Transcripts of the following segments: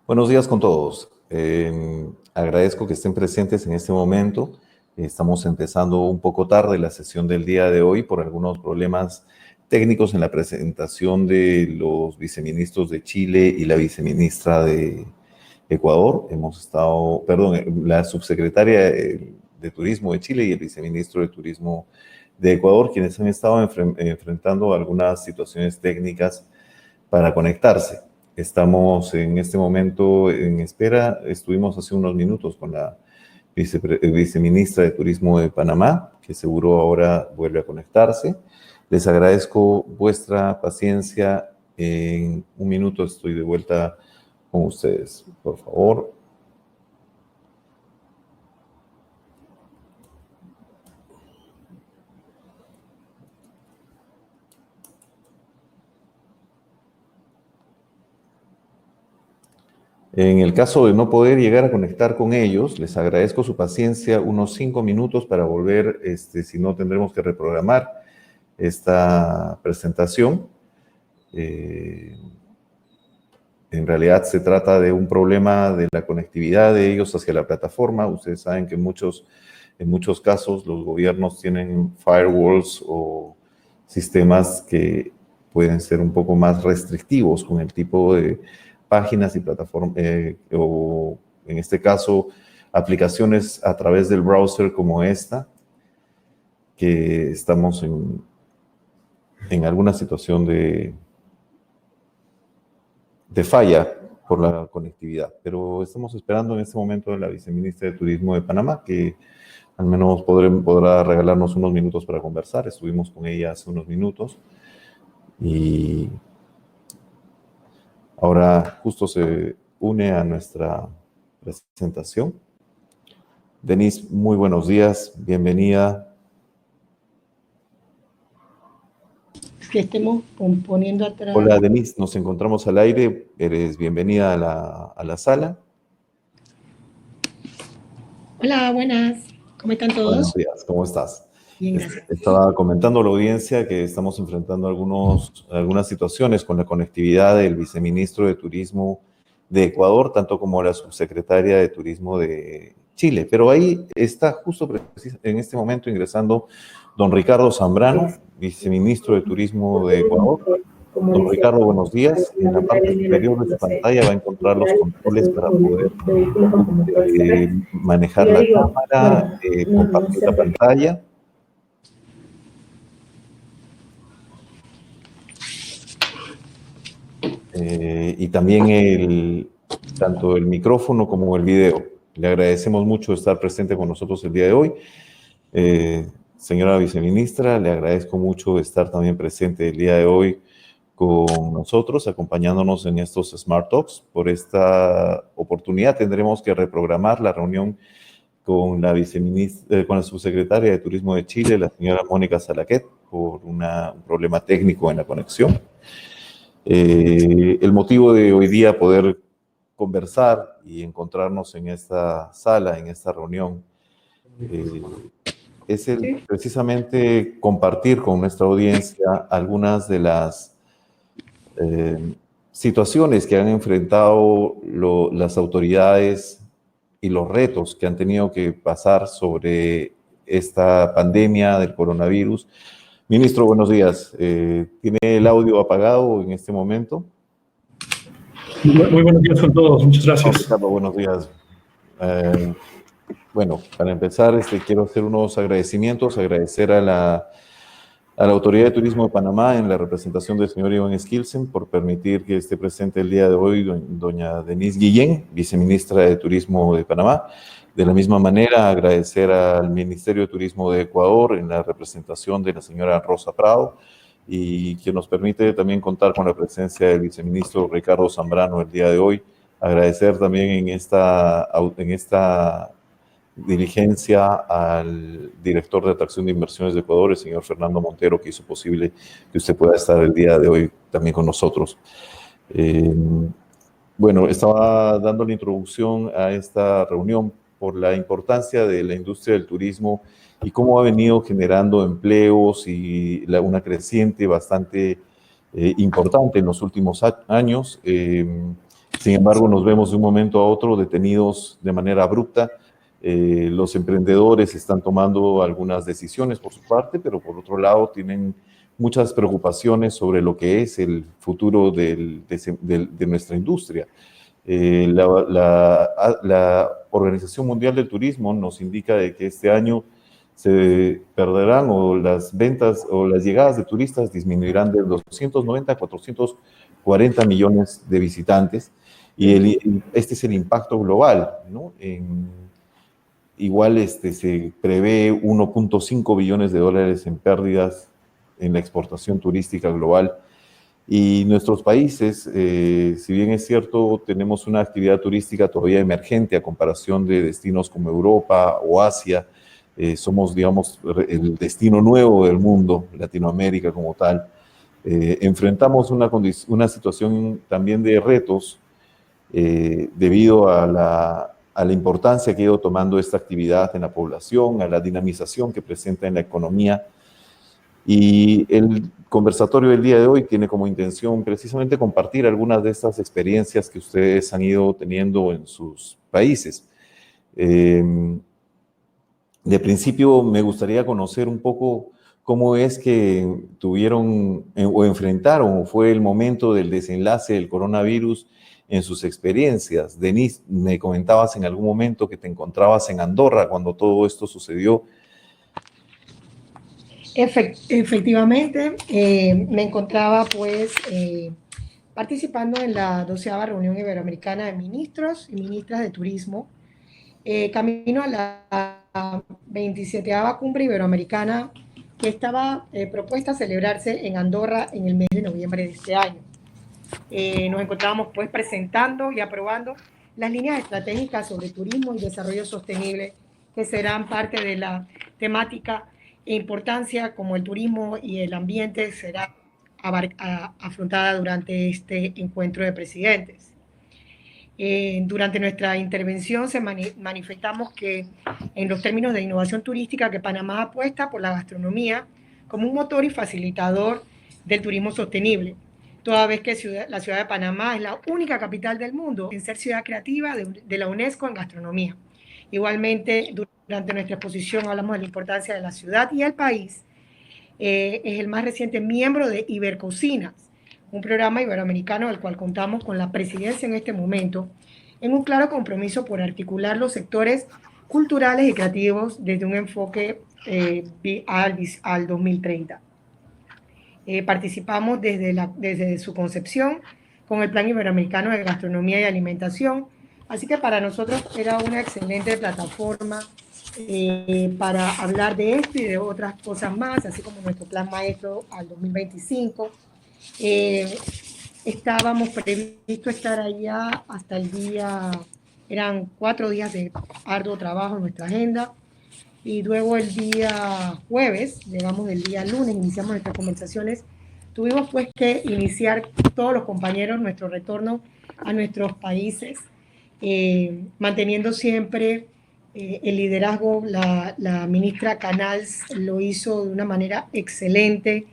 Buenos días con todos. Agradezco que estén presentes en este momento. Estamos empezando un poco tarde la sesión del día de hoy por algunos problemas técnicos en la presentación de los viceministros de Chile y la viceministra de Ecuador. La subsecretaria de Turismo de Chile y el viceministro de Turismo de Ecuador, quienes han estado enfrentando algunas situaciones técnicas para conectarse. Estamos en este momento en espera. Estuvimos hace unos minutos con la viceministra de Turismo de Panamá, que seguro ahora vuelve a conectarse. Les agradezco vuestra paciencia. En un minuto estoy de vuelta con ustedes, por favor. En el caso de no poder llegar a conectar con ellos, les agradezco su paciencia, unos 5 minutos para volver, si no tendremos que reprogramar esta presentación. En realidad se trata de un problema de la conectividad de ellos hacia la plataforma. Ustedes saben que en muchos casos los gobiernos tienen firewalls o sistemas que pueden ser un poco más restrictivos con el tipo de páginas y plataformas, o en este caso, aplicaciones a través del browser como esta, que estamos en alguna situación de falla por la conectividad. Pero estamos esperando en este momento a la viceministra de Turismo de Panamá, que al menos podrá regalarnos unos minutos para conversar. Estuvimos con ella hace unos minutos y ahora justo se une a nuestra presentación. Denise, muy buenos días, bienvenida. Que estemos poniendo atrás. Hola Denise, nos encontramos al aire, eres bienvenida a la sala. Hola, buenas, ¿cómo están todos? Buenos días, ¿cómo estás? Bien, gracias. Estaba comentando a la audiencia que estamos enfrentando algunas situaciones con la conectividad del viceministro de Turismo de Ecuador, tanto como la subsecretaria de Turismo de Chile. Pero ahí está justo en este momento ingresando don Ricardo Zambrano, viceministro de Turismo de Ecuador. Don Ricardo, buenos días. En la parte superior de su pantalla va a encontrar los controles para poder manejar la cámara, compartir la pantalla. Y también tanto el micrófono como el video. Le agradecemos mucho estar presente con nosotros el día de hoy. Señora viceministra, le agradezco mucho estar también presente el día de hoy con nosotros, acompañándonos en estos Smart Talks. Por esta oportunidad tendremos que reprogramar la reunión con la con la subsecretaria de Turismo de Chile, la señora Mónica Salaquet, por un problema técnico en la conexión. El motivo de hoy día poder conversar y encontrarnos en esta sala, en esta reunión, es precisamente compartir con nuestra audiencia algunas de las situaciones que han enfrentado las autoridades y los retos que han tenido que pasar sobre esta pandemia del coronavirus. Ministro, buenos días. ¿Tiene el audio apagado en este momento? Muy buenos días con todos. Muchas gracias. Ricardo, buenos días. Bueno, para empezar, quiero hacer unos agradecimientos. Agradecer a la Autoridad de Turismo de Panamá en la representación del señor Iván Skilsen por permitir que esté presente el día de hoy doña Denise Guillén, viceministra de Turismo de Panamá. De la misma manera, agradecer al Ministerio de Turismo de Ecuador en la representación de la señora Rosa Prado y que nos permite también contar con la presencia del viceministro Ricardo Zambrano el día de hoy. Agradecer también en esta diligencia al director de Atracción de Inversiones de Ecuador, el señor Fernando Montero, que hizo posible que usted pueda estar el día de hoy también con nosotros. Bueno, estaba dando la introducción a esta reunión por la importancia de la industria del turismo y cómo ha venido generando empleos y una creciente bastante importante en los últimos años. Sin embargo, nos vemos de un momento a otro detenidos de manera abrupta. Los emprendedores están tomando algunas decisiones por su parte, pero por otro lado tienen muchas preocupaciones sobre lo que es el futuro de nuestra industria. La Organización Mundial del Turismo nos indica de que este año se perderán o las ventas o las llegadas de turistas disminuirán de 290 a 440 millones de visitantes y este es el impacto global, ¿no? Igual se prevé 1.5 billones de dólares en pérdidas en la exportación turística global. Y nuestros países, si bien es cierto, tenemos una actividad turística todavía emergente a comparación de destinos como Europa o Asia, somos, digamos, el destino nuevo del mundo, Latinoamérica como tal. Enfrentamos una situación también de retos debido a la importancia que ha ido tomando esta actividad en la población, a la dinamización que presenta en la economía. Y el conversatorio del día de hoy tiene como intención precisamente compartir algunas de estas experiencias que ustedes han ido teniendo en sus países. De principio, me gustaría conocer un poco cómo es que tuvieron o enfrentaron o fue el momento del desenlace del coronavirus en sus experiencias. Denise, me comentabas en algún momento que te encontrabas en Andorra cuando todo esto sucedió. Efectivamente, me encontraba pues participando en la 12ª reunión iberoamericana de ministros y ministras de turismo, camino a la 27ª cumbre iberoamericana que estaba propuesta a celebrarse en Andorra en el mes de noviembre de este año. Nos encontrábamos pues presentando y aprobando las líneas estratégicas sobre turismo y desarrollo sostenible que serán parte de la temática e importancia como el turismo y el ambiente será afrontada durante este encuentro de presidentes. Durante nuestra intervención manifestamos que en los términos de innovación turística que Panamá apuesta por la gastronomía como un motor y facilitador del turismo sostenible, toda vez que la ciudad de Panamá es la única capital del mundo en ser ciudad creativa de la UNESCO en gastronomía. Igualmente, durante nuestra exposición hablamos de la importancia de la ciudad y el país. Es el más reciente miembro de Ibercocinas, un programa iberoamericano del cual contamos con la presidencia en este momento, en un claro compromiso por articular los sectores culturales y creativos desde un enfoque al 2030. Participamos desde su concepción con el Plan Iberoamericano de Gastronomía y Alimentación, así que para nosotros era una excelente plataforma para hablar de esto y de otras cosas más, así como nuestro plan maestro al 2025. Estábamos previstos estar allá hasta el día, eran 4 días de arduo trabajo en nuestra agenda, y luego el día jueves, llegamos el día lunes, iniciamos nuestras conversaciones. Tuvimos pues que iniciar todos los compañeros nuestro retorno a nuestros países, manteniendo siempre el liderazgo. La ministra Canals lo hizo de una manera excelente,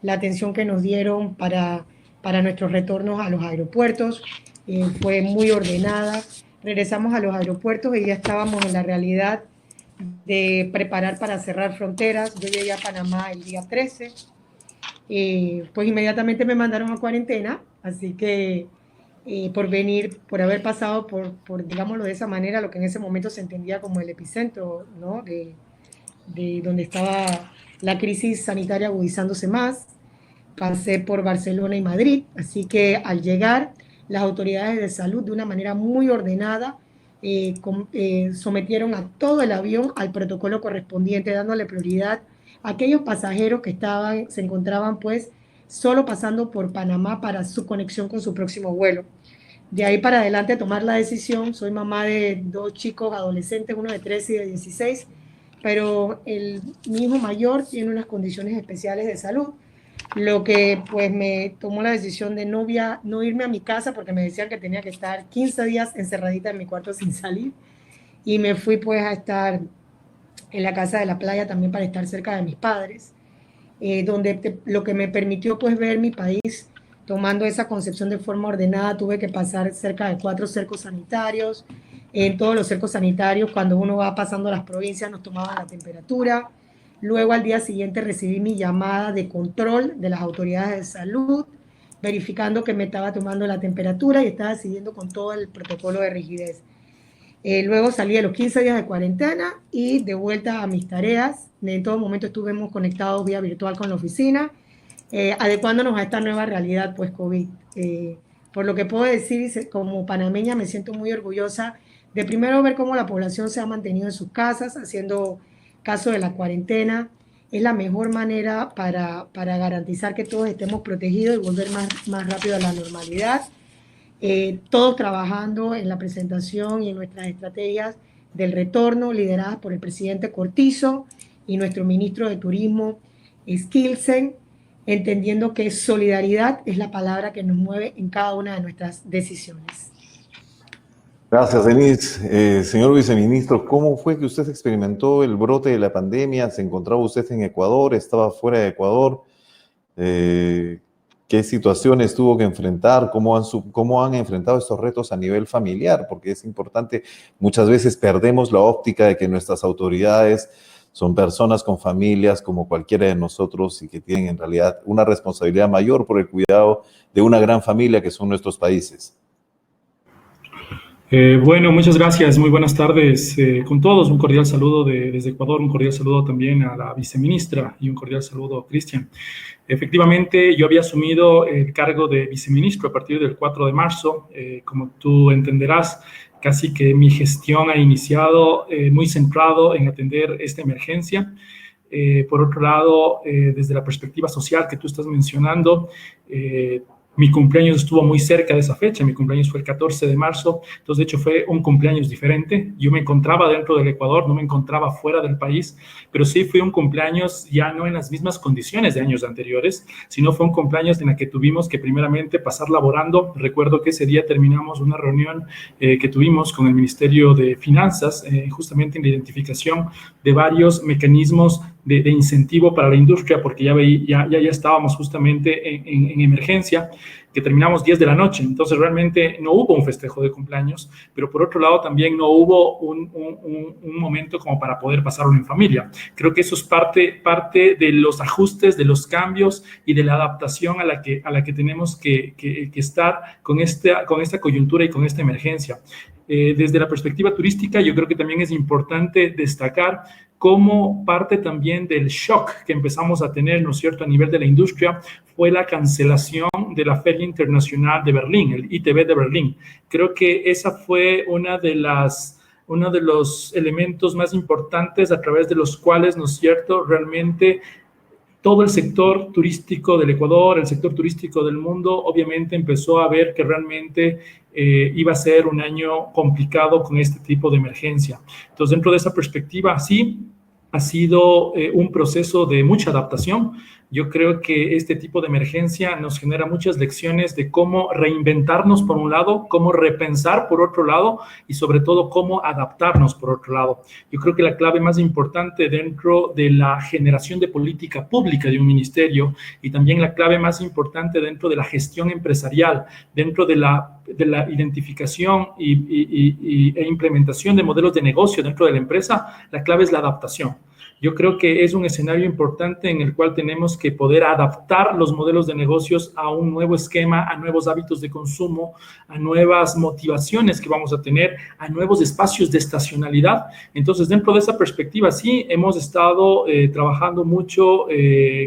la atención que nos dieron para nuestros retornos a los aeropuertos fue muy ordenada. Regresamos a los aeropuertos y ya estábamos en la realidad de preparar para cerrar fronteras. Yo llegué a Panamá el día 13, pues inmediatamente me mandaron a cuarentena, así que por haber pasado por, digámoslo de esa manera, lo que en ese momento se entendía como el epicentro, ¿no? de donde estaba la crisis sanitaria agudizándose más. Pasé por Barcelona y Madrid, así que al llegar las autoridades de salud de una manera muy ordenada sometieron a todo el avión al protocolo correspondiente, dándole prioridad a aquellos pasajeros que se encontraban pues solo pasando por Panamá para su conexión con su próximo vuelo. De ahí para adelante tomar la decisión. Soy mamá de 2 chicos adolescentes, uno de 13 y de 16, pero mi hijo mayor tiene unas condiciones especiales de salud, lo que pues me tomó la decisión de no irme a mi casa porque me decían que tenía que estar 15 días encerradita en mi cuarto sin salir, y me fui pues a estar en la casa de la playa también para estar cerca de mis padres, donde lo que me permitió pues ver mi país tomando esa concepción de forma ordenada, tuve que pasar cerca de 4 cercos sanitarios. En todos los cercos sanitarios, cuando uno va pasando las provincias, nos tomaban la temperatura. Luego, al día siguiente, recibí mi llamada de control de las autoridades de salud, verificando que me estaba tomando la temperatura y estaba siguiendo con todo el protocolo de rigidez. Luego salí de los 15 días de cuarentena y de vuelta a mis tareas. En todo momento estuvimos conectados vía virtual con la oficina, adecuándonos a esta nueva realidad, pues COVID. Por lo que puedo decir, como panameña me siento muy orgullosa de primero ver cómo la población se ha mantenido en sus casas, haciendo caso de la cuarentena. Es la mejor manera para garantizar que todos estemos protegidos y volver más rápido a la normalidad. Todos trabajando en la presentación y en nuestras estrategias del retorno, lideradas por el presidente Cortizo y nuestro ministro de Turismo, Skilsen, entendiendo que solidaridad es la palabra que nos mueve en cada una de nuestras decisiones. Gracias, Denise. Señor viceministro, ¿cómo fue que usted experimentó el brote de la pandemia? ¿Se encontraba usted en Ecuador? ¿Estaba fuera de Ecuador? ¿Qué situaciones tuvo que enfrentar? ¿Cómo han enfrentado estos retos a nivel familiar? Porque es importante, muchas veces perdemos la óptica de que nuestras autoridades son personas con familias como cualquiera de nosotros y que tienen en realidad una responsabilidad mayor por el cuidado de una gran familia que son nuestros países. Bueno, muchas gracias. Muy buenas tardes con todos. Un cordial saludo desde Ecuador, un cordial saludo también a la viceministra y un cordial saludo a Cristian. Efectivamente, yo había asumido el cargo de viceministro a partir del 4 de marzo. Como tú entenderás, casi que mi gestión ha iniciado muy centrado en atender esta emergencia. Por otro lado, desde la perspectiva social que tú estás mencionando, mi cumpleaños estuvo muy cerca de esa fecha, mi cumpleaños fue el 14 de marzo, entonces de hecho fue un cumpleaños diferente. Yo me encontraba dentro del Ecuador, no me encontraba fuera del país, pero sí fue un cumpleaños ya no en las mismas condiciones de años anteriores, sino fue un cumpleaños en el que tuvimos que primeramente pasar laborando. Recuerdo que ese día terminamos una reunión que tuvimos con el Ministerio de Finanzas, justamente en la identificación de varios mecanismos de incentivo para la industria, porque ya estábamos justamente en emergencia, que terminamos 10 de la noche, entonces realmente no hubo un festejo de cumpleaños, pero por otro lado también no hubo un momento como para poder pasarlo en familia. Creo que eso es parte de los ajustes, de los cambios y de la adaptación a la que tenemos que estar con esta coyuntura y con esta emergencia. Desde la perspectiva turística, yo creo que también es importante destacar cómo parte también del shock que empezamos a tener, ¿no es cierto?, a nivel de la industria, fue la cancelación de la Feria Internacional de Berlín, el ITB de Berlín. Creo que esa fue uno de los elementos más importantes a través de los cuales, ¿no es cierto?, realmente todo el sector turístico del Ecuador, el sector turístico del mundo, obviamente empezó a ver que realmente iba a ser un año complicado con este tipo de emergencia. Entonces, dentro de esa perspectiva, sí, ha sido un proceso de mucha adaptación. Yo creo que este tipo de emergencia nos genera muchas lecciones de cómo reinventarnos por un lado, cómo repensar por otro lado y sobre todo cómo adaptarnos por otro lado. Yo creo que la clave más importante dentro de la generación de política pública de un ministerio y también la clave más importante dentro de la gestión empresarial, dentro de la identificación e implementación de modelos de negocio dentro de la empresa, la clave es la adaptación. Yo creo que es un escenario importante en el cual tenemos que poder adaptar los modelos de negocios a un nuevo esquema, a nuevos hábitos de consumo, a nuevas motivaciones que vamos a tener, a nuevos espacios de estacionalidad. Entonces, dentro de esa perspectiva, sí, hemos estado trabajando mucho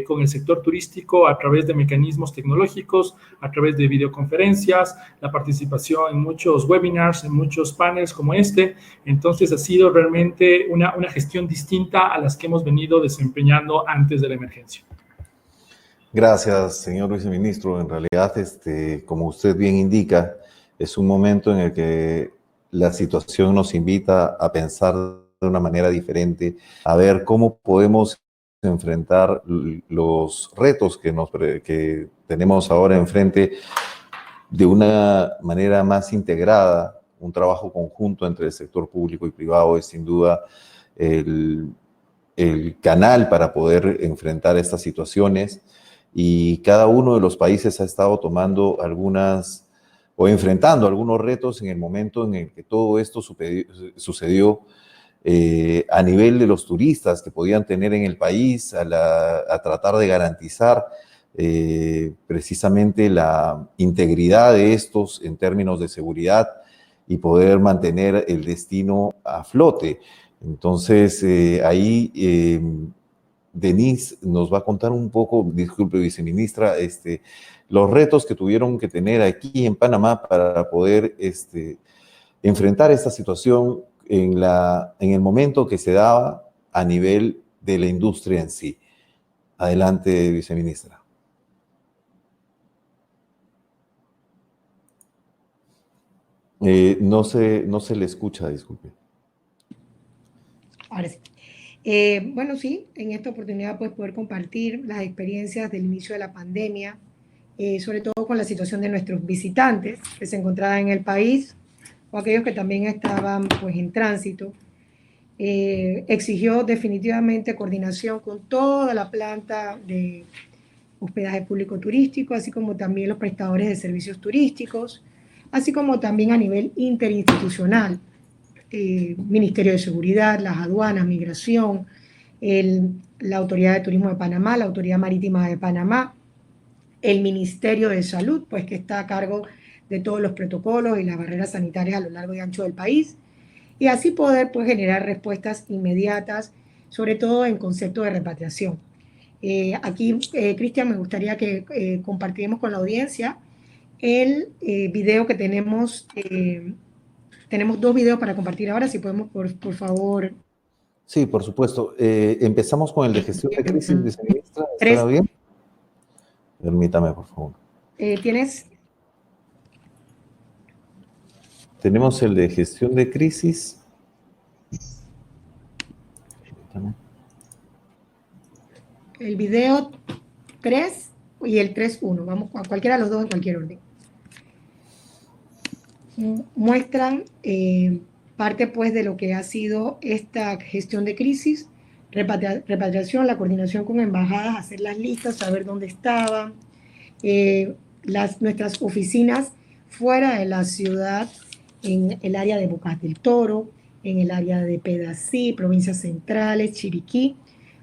con el sector turístico a través de mecanismos tecnológicos, a través de videoconferencias, la participación en muchos webinars, en muchos panels como este. Entonces, ha sido realmente una gestión distinta a las que hemos venido desempeñando antes de la emergencia. Gracias, señor viceministro. En realidad, como usted bien indica, es un momento en el que la situación nos invita a pensar de una manera diferente, a ver cómo podemos enfrentar los retos que tenemos ahora enfrente de una manera más integrada. Un trabajo conjunto entre el sector público y privado es sin duda el canal para poder enfrentar estas situaciones. y cada uno de los países ha estado tomando o enfrentando algunos retos en el momento en el que todo esto sucedió a nivel de los turistas que podían tener en el país, a tratar de garantizar precisamente la integridad de estos en términos de seguridad y poder mantener el destino a flote. Entonces, ahí Denise nos va a contar un poco, disculpe, viceministra, los retos que tuvieron que tener aquí en Panamá para poder enfrentar esta situación en el momento que se daba a nivel de la industria en sí. Adelante, viceministra. No se le escucha, disculpe. Ahora sí. Bueno, sí, en esta oportunidad pues poder compartir las experiencias del inicio de la pandemia, sobre todo con la situación de nuestros visitantes que se encontraban en el país o aquellos que también estaban pues en tránsito. Exigió definitivamente coordinación con toda la planta de hospedaje público turístico, así como también los prestadores de servicios turísticos, así como también a nivel interinstitucional, Ministerio de Seguridad, las aduanas, migración, la Autoridad de Turismo de Panamá, la Autoridad Marítima de Panamá, el Ministerio de Salud, pues que está a cargo de todos los protocolos y las barreras sanitarias a lo largo y ancho del país, y así poder pues generar respuestas inmediatas, sobre todo en concepto de repatriación. Aquí, Cristian, me gustaría que compartiéramos con la audiencia el video que tenemos. Tenemos 2 videos para compartir ahora, si podemos, por favor. Sí, por supuesto. Empezamos con el de gestión de crisis, viceministra. ¿Está 3. bien? Permítame, por favor. ¿Tienes? Tenemos el de gestión de crisis. Permítame. El video 3 y el 3.1. Vamos a cualquiera de los dos en cualquier orden. Muestran parte pues de lo que ha sido esta gestión de crisis, repatriación, la coordinación con embajadas, hacer las listas, saber dónde estaban, nuestras oficinas fuera de la ciudad, en el área de Bocas del Toro, en el área de Pedací, provincias centrales, Chiriquí,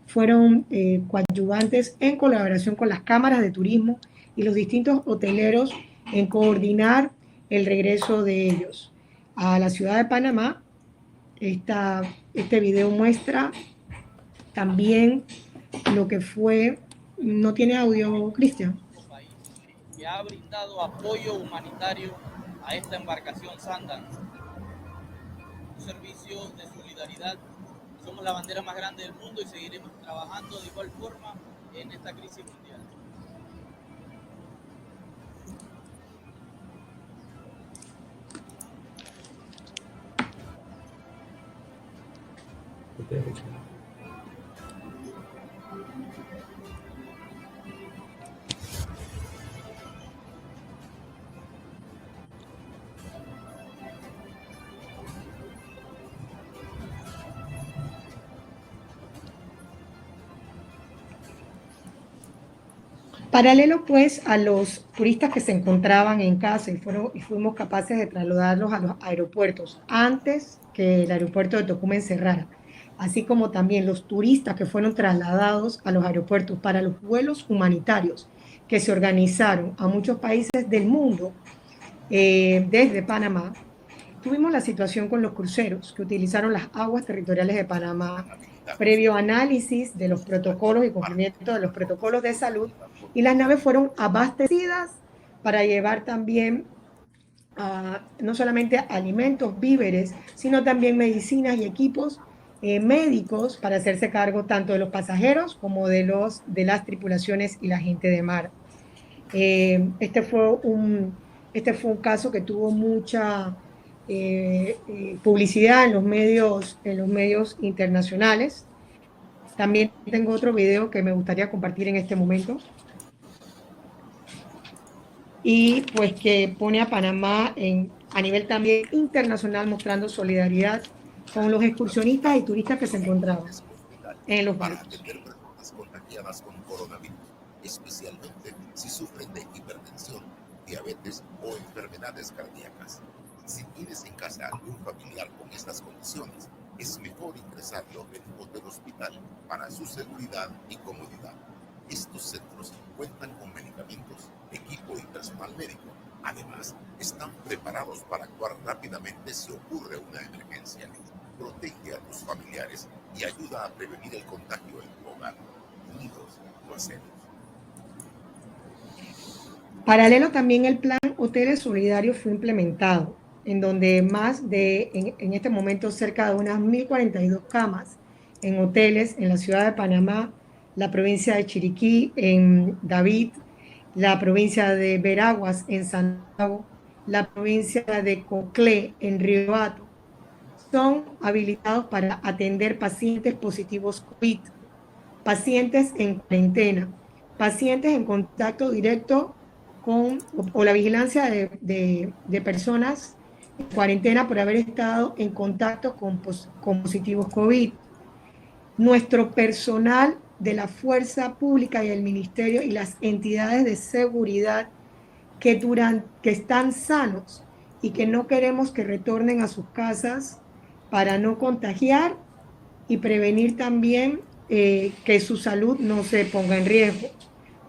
fueron coadyuvantes en colaboración con las cámaras de turismo y los distintos hoteleros en coordinar el regreso de ellos a la ciudad de Panamá. Este video muestra también lo que fue. ¿No tiene audio, Cristian? Que ha brindado apoyo humanitario a esta embarcación Sundance, un servicio de solidaridad. Somos la bandera más grande del mundo y seguiremos trabajando de igual forma en esta crisis mundial. Paralelo pues a los turistas que se encontraban en casa y fuimos capaces de trasladarlos a los aeropuertos antes que el aeropuerto de Tocumen cerrara, así como también los turistas que fueron trasladados a los aeropuertos para los vuelos humanitarios que se organizaron a muchos países del mundo desde Panamá. Tuvimos la situación con los cruceros que utilizaron las aguas territoriales de Panamá previo análisis de los protocolos y cumplimiento de los protocolos de salud, y las naves fueron abastecidas para llevar también no solamente alimentos, víveres, sino también medicinas y equipos médicos para hacerse cargo tanto de los pasajeros como de las tripulaciones y la gente de mar. Este fue un caso que tuvo mucha publicidad en los medios internacionales. También tengo otro video que me gustaría compartir en este momento, y pues que pone a Panamá a nivel también internacional, mostrando solidaridad con los excursionistas y turistas que se encontraban en los barcos. especialmente si sufren de hipertensión, diabetes o enfermedades cardíacas. Si tienes en casa algún familiar con estas condiciones, es mejor ingresarlo en un hotel hospital para su seguridad y comodidad. Estos centros cuentan con medicamentos, equipo y personal médico. Además, están preparados para actuar rápidamente si ocurre una emergencia. Protege a tus familiares y ayuda a prevenir el contagio en tu hogar. Unidos lo hacemos. Paralelo también el plan Hoteles Solidarios fue implementado, en donde en este momento cerca de unas 1.042 camas en hoteles en la ciudad de Panamá, la provincia de Chiriquí, en David, la provincia de Veraguas, en Santiago, la provincia de Coclé, en Río Hato, son habilitados para atender pacientes positivos COVID, pacientes en cuarentena, pacientes en contacto directo o la vigilancia de personas en cuarentena por haber estado en contacto con positivos COVID. Nuestro personal de la fuerza pública y el ministerio y las entidades de seguridad que están sanos y que no queremos que retornen a sus casas para no contagiar y prevenir también que su salud no se ponga en riesgo.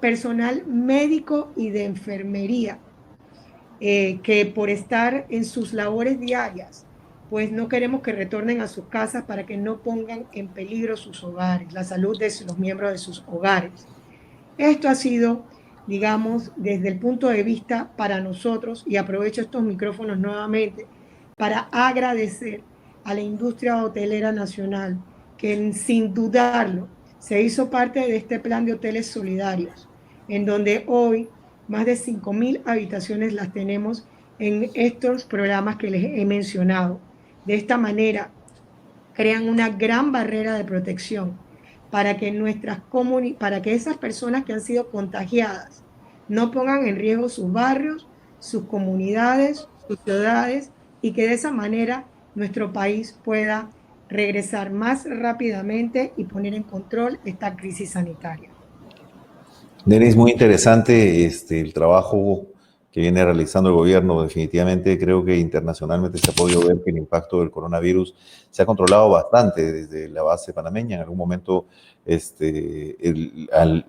Personal médico y de enfermería que por estar en sus labores diarias, pues no queremos que retornen a sus casas para que no pongan en peligro sus hogares, la salud de los miembros de sus hogares. Esto ha sido, digamos, desde el punto de vista para nosotros, y aprovecho estos micrófonos nuevamente para agradecer a la industria hotelera nacional, que sin dudarlo se hizo parte de este plan de hoteles solidarios, en donde hoy más de 5.000 habitaciones las tenemos en estos programas que les he mencionado. De esta manera, crean una gran barrera de protección para que para que esas personas que han sido contagiadas no pongan en riesgo sus barrios, sus comunidades, sus ciudades, y que de esa manera nuestro país pueda regresar más rápidamente y poner en control esta crisis sanitaria. Denis, muy interesante el trabajo que viene realizando el gobierno. Definitivamente creo que internacionalmente se ha podido ver que el impacto del coronavirus se ha controlado bastante desde la base panameña. En algún momento,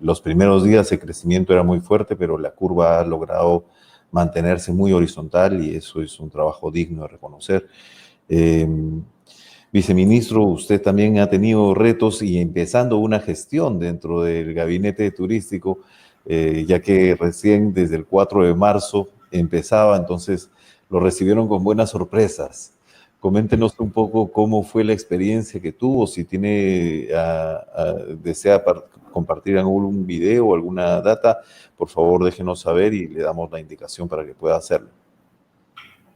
los primeros días el crecimiento era muy fuerte, pero la curva ha logrado mantenerse muy horizontal y eso es un trabajo digno de reconocer. Viceministro, usted también ha tenido retos y empezando una gestión dentro del gabinete turístico, ya que recién desde el 4 de marzo empezaba, entonces lo recibieron con buenas sorpresas. Coméntenos un poco cómo fue la experiencia que tuvo, si desea compartir algún video o alguna data, por favor déjenos saber y le damos la indicación para que pueda hacerlo.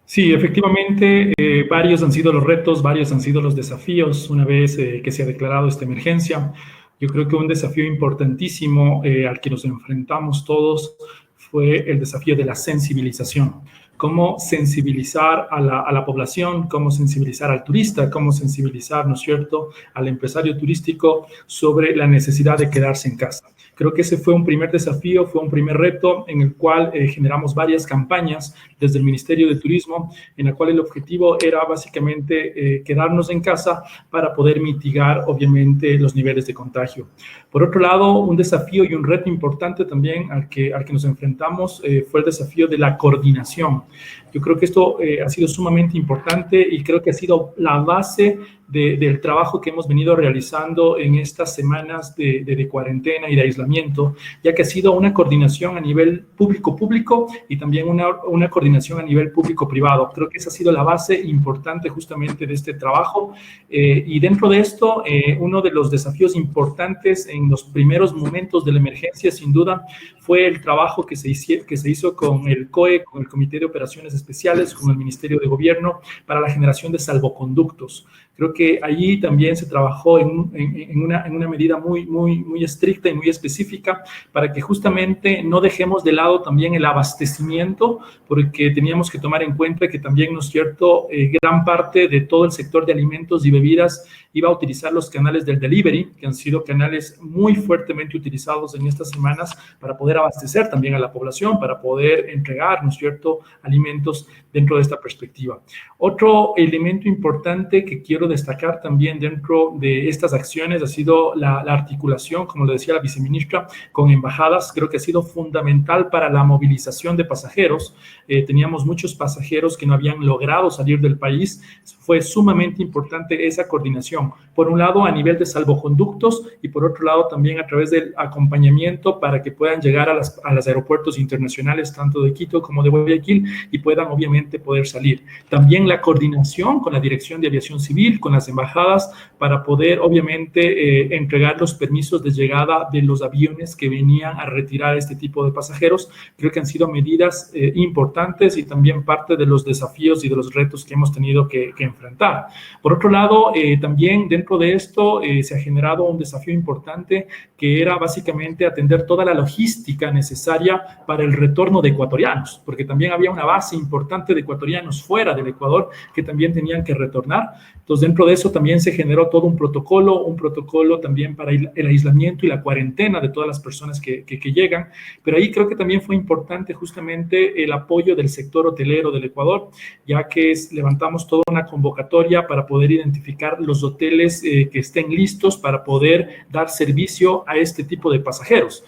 Sí, efectivamente, varios han sido los retos, varios han sido los desafíos una vez que se ha declarado esta emergencia. Yo creo que un desafío importantísimo al que nos enfrentamos todos fue el desafío de la sensibilización. Cómo sensibilizar a la población, cómo sensibilizar al turista, cómo sensibilizar, ¿no es cierto?, al empresario turístico sobre la necesidad de quedarse en casa. Creo que ese fue un primer desafío, fue un primer reto en el cual generamos varias campañas desde el Ministerio de Turismo, en la cual el objetivo era básicamente quedarnos en casa para poder mitigar, obviamente, los niveles de contagio. Por otro lado, un desafío y un reto importante también al que nos enfrentamos fue el desafío de la coordinación. Yo creo que esto ha sido sumamente importante y creo que ha sido la base del trabajo que hemos venido realizando en estas semanas de cuarentena y de aislamiento, ya que ha sido una coordinación a nivel público-público y también una coordinación a nivel público-privado. Creo que esa ha sido la base importante justamente de este trabajo. Y dentro de esto, uno de los desafíos importantes en los primeros momentos de la emergencia, sin duda, fue el trabajo que se hizo con el COE, con el Comité de Operaciones Especiales, con el Ministerio de Gobierno, para la generación de salvoconductos. Creo que allí también se trabajó en una medida muy estricta y muy específica para que justamente no dejemos de lado también el abastecimiento, porque teníamos que tomar en cuenta que también, ¿no es cierto?, gran parte de todo el sector de alimentos y bebidas iba a utilizar los canales del delivery, que han sido canales muy fuertemente utilizados en estas semanas para poder abastecer también a la población, para poder entregar, ¿no es cierto?, alimentos dentro de esta perspectiva. Otro elemento importante que quiero destacar también dentro de estas acciones ha sido la articulación, como le decía la viceministra, con embajadas. Creo que ha sido fundamental para la movilización de pasajeros. Teníamos muchos pasajeros que no habían logrado salir del país. Fue sumamente importante esa coordinación. Por un lado, a nivel de salvoconductos y por otro lado también a través del acompañamiento para que puedan llegar a los aeropuertos internacionales, tanto de Quito como de Guayaquil, y puedan obviamente poder salir. También la coordinación con la Dirección de Aviación Civil, con las embajadas, para poder obviamente entregar los permisos de llegada de los aviones que venían a retirar este tipo de pasajeros. Creo que han sido medidas importantes y también parte de los desafíos y de los retos que hemos tenido que enfrentar. Por otro lado, también dentro de esto se ha generado un desafío importante que era básicamente atender toda la logística necesaria para el retorno de ecuatorianos, porque también había una base importante de ecuatorianos fuera del Ecuador que también tenían que retornar. Entonces, dentro de eso también se generó todo un protocolo también para el aislamiento y la cuarentena de todas las personas que llegan. Pero ahí creo que también fue importante justamente el apoyo del sector hotelero del Ecuador, ya que levantamos toda una convocatoria para poder identificar los hoteles que estén listos para poder dar servicio a este tipo de pasajeros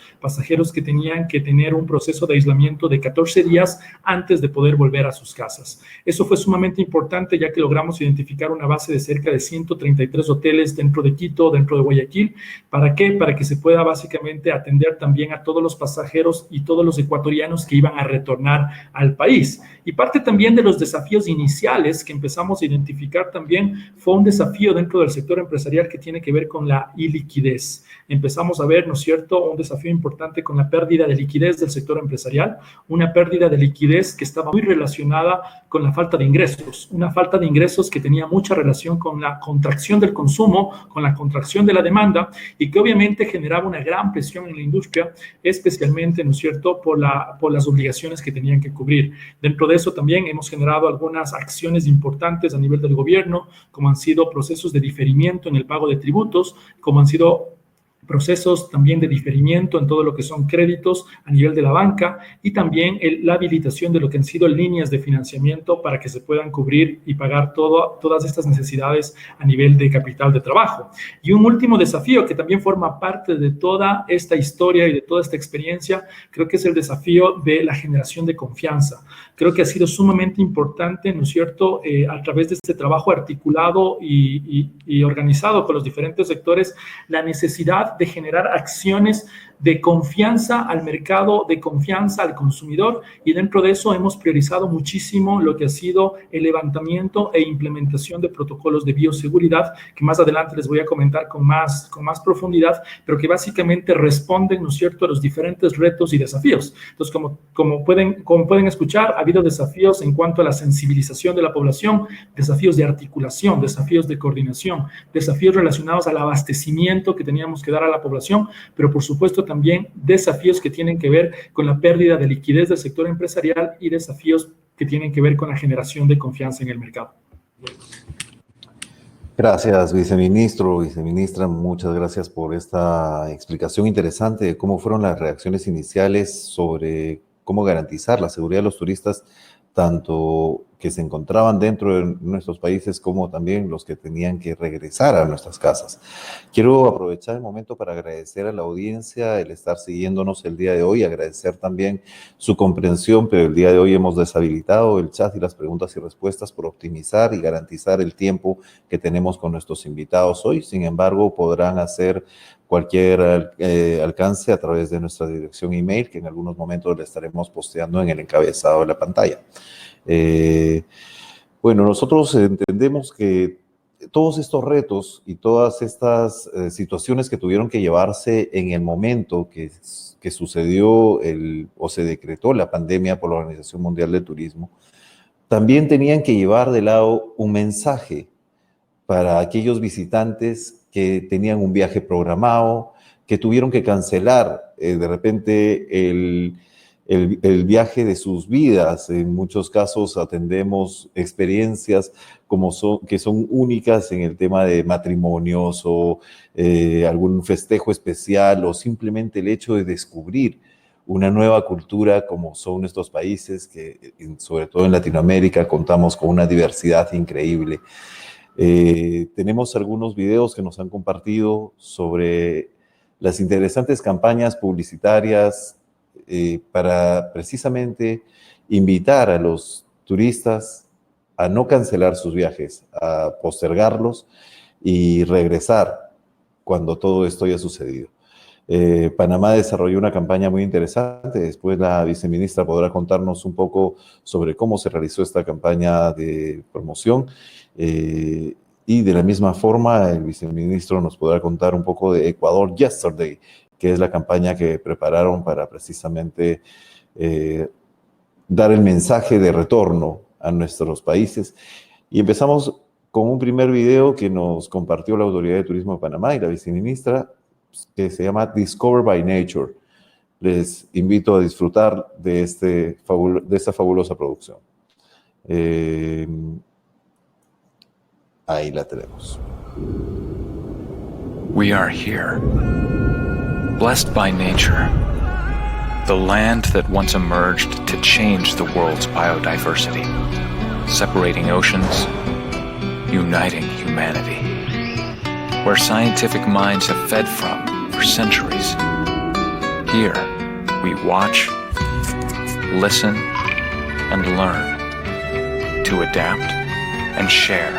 que tenían que tener un proceso de aislamiento de 14 días antes de poder volver a sus casas. Eso fue sumamente importante, ya que logramos identificar una base de cerca de 133 hoteles dentro de Quito, dentro de Guayaquil. ¿Para qué? Para que se pueda básicamente atender también a todos los pasajeros y todos los ecuatorianos que iban a retornar al país. Y parte también de los desafíos iniciales que empezamos a identificar también fue un desafío dentro del sector empresarial que tiene que ver con la iliquidez. Empezamos a ver, ¿no es cierto?, un desafío importante con la pérdida de liquidez del sector empresarial, una pérdida de liquidez que estaba muy relacionada con la falta de ingresos, una falta de ingresos que tenía mucha relación con la contracción del consumo, con la contracción de la demanda y que obviamente generaba una gran presión en la industria, especialmente, ¿no es cierto?, por las obligaciones que tenían que cubrir. Dentro de eso también hemos generado algunas acciones importantes a nivel del gobierno, como han sido procesos de diferimiento en el pago de tributos, como han sido procesos también de diferimiento en todo lo que son créditos a nivel de la banca y también la habilitación de lo que han sido líneas de financiamiento para que se puedan cubrir y pagar todas estas necesidades a nivel de capital de trabajo. Y un último desafío que también forma parte de toda esta historia y de toda esta experiencia, creo que es el desafío de la generación de confianza. Creo que ha sido sumamente importante, ¿no es cierto?, a través de este trabajo articulado y organizado con los diferentes sectores, la necesidad de generar acciones de confianza al mercado, de confianza al consumidor, y dentro de eso hemos priorizado muchísimo lo que ha sido el levantamiento e implementación de protocolos de bioseguridad, que más adelante les voy a comentar con más profundidad, pero que básicamente responden, ¿no es cierto?, a los diferentes retos y desafíos. Entonces, como pueden escuchar, ha habido desafíos en cuanto a la sensibilización de la población, desafíos de articulación, desafíos de coordinación, desafíos relacionados al abastecimiento que teníamos que dar a la población, pero por supuesto también desafíos que tienen que ver con la pérdida de liquidez del sector empresarial y desafíos que tienen que ver con la generación de confianza en el mercado. Gracias, viceministro, viceministra, muchas gracias por esta explicación interesante de cómo fueron las reacciones iniciales sobre cómo garantizar la seguridad de los turistas, tanto que se encontraban dentro de nuestros países como también los que tenían que regresar a nuestras casas. Quiero aprovechar el momento para agradecer a la audiencia el estar siguiéndonos el día de hoy, agradecer también su comprensión, pero el día de hoy hemos deshabilitado el chat y las preguntas y respuestas por optimizar y garantizar el tiempo que tenemos con nuestros invitados hoy. Sin embargo, podrán hacer cualquier alcance a través de nuestra dirección email, que en algunos momentos le estaremos posteando en el encabezado de la pantalla. Bueno, nosotros entendemos que todos estos retos y todas estas situaciones que tuvieron que llevarse en el momento que sucedió o se decretó la pandemia por la Organización Mundial de Turismo, también tenían que llevar de lado un mensaje para aquellos visitantes que tenían un viaje programado, que tuvieron que cancelar de repente el viaje de sus vidas. En muchos casos atendemos experiencias que son únicas en el tema de matrimonios o algún festejo especial, o simplemente el hecho de descubrir una nueva cultura como son estos países que, sobre todo en Latinoamérica, contamos con una diversidad increíble. Tenemos algunos videos que nos han compartido sobre las interesantes campañas publicitarias para precisamente invitar a los turistas a no cancelar sus viajes, a postergarlos y regresar cuando todo esto haya sucedido. Panamá desarrolló una campaña muy interesante. Después la viceministra podrá contarnos un poco sobre cómo se realizó esta campaña de promoción. Y de la misma forma, el viceministro nos podrá contar un poco de Ecuador Yesterday, que es la campaña que prepararon para precisamente dar el mensaje de retorno a nuestros países. Y empezamos con un primer video que nos compartió la Autoridad de Turismo de Panamá y la viceministra, que se llama Discover by Nature. Les invito a disfrutar de esta fabulosa producción. Ahí la tenemos. We are here, blessed by nature, the land that once emerged to change the world's biodiversity, separating oceans, uniting humanity, where scientific minds have fed from for centuries. Here, we watch, listen, and learn, to adapt and share,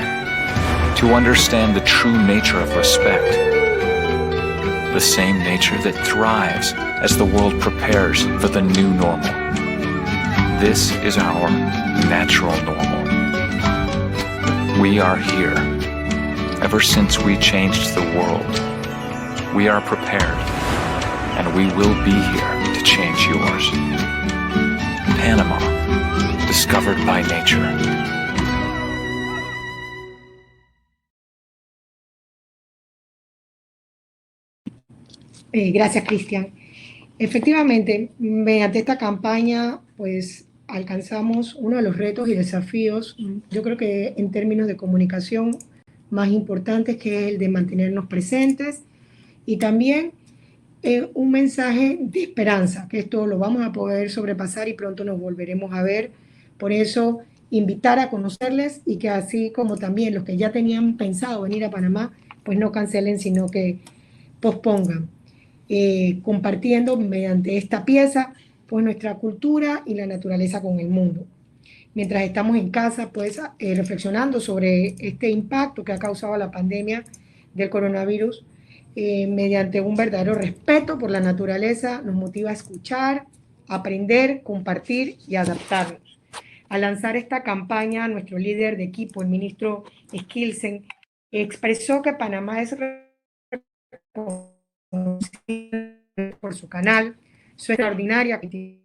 to understand the true nature of respect, the same nature that thrives as the world prepares for the new normal. This is our natural normal. We are here. Ever since we changed the world, we are prepared, and we will be here to change yours. Panama, discovered by nature. Gracias, Cristian. Efectivamente, mediante esta campaña, pues alcanzamos uno de los retos y desafíos, yo creo que en términos de comunicación más importantes, que es el de mantenernos presentes, y también un mensaje de esperanza, que esto lo vamos a poder sobrepasar y pronto nos volveremos a ver. Por eso, invitar a conocerles, y que así como también los que ya tenían pensado venir a Panamá, pues no cancelen, sino que pospongan. Compartiendo mediante esta pieza pues nuestra cultura y la naturaleza con el mundo. Mientras estamos en casa, pues reflexionando sobre este impacto que ha causado la pandemia del coronavirus, mediante un verdadero respeto por la naturaleza, nos motiva a escuchar, aprender, compartir y adaptarnos. Al lanzar esta campaña, nuestro líder de equipo, el ministro Skilsen, expresó que Panamá es por su canal, su extraordinaria que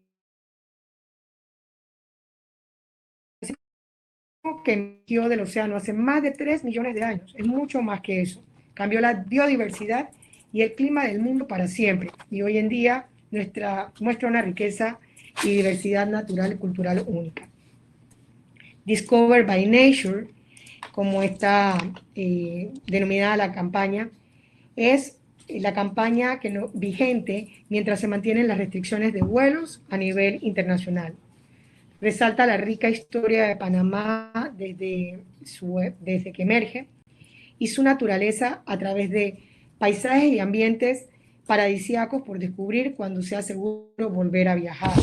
emergió del océano hace más de 3 millones de años. Es mucho más que eso. Cambió la biodiversidad y el clima del mundo para siempre. Y hoy en día muestra una riqueza y diversidad natural y cultural única. Discover by Nature, como está denominada la campaña, es la campaña vigente mientras se mantienen las restricciones de vuelos a nivel internacional. Resalta la rica historia de Panamá desde que emerge y su naturaleza a través de paisajes y ambientes paradisíacos por descubrir cuando sea seguro volver a viajar.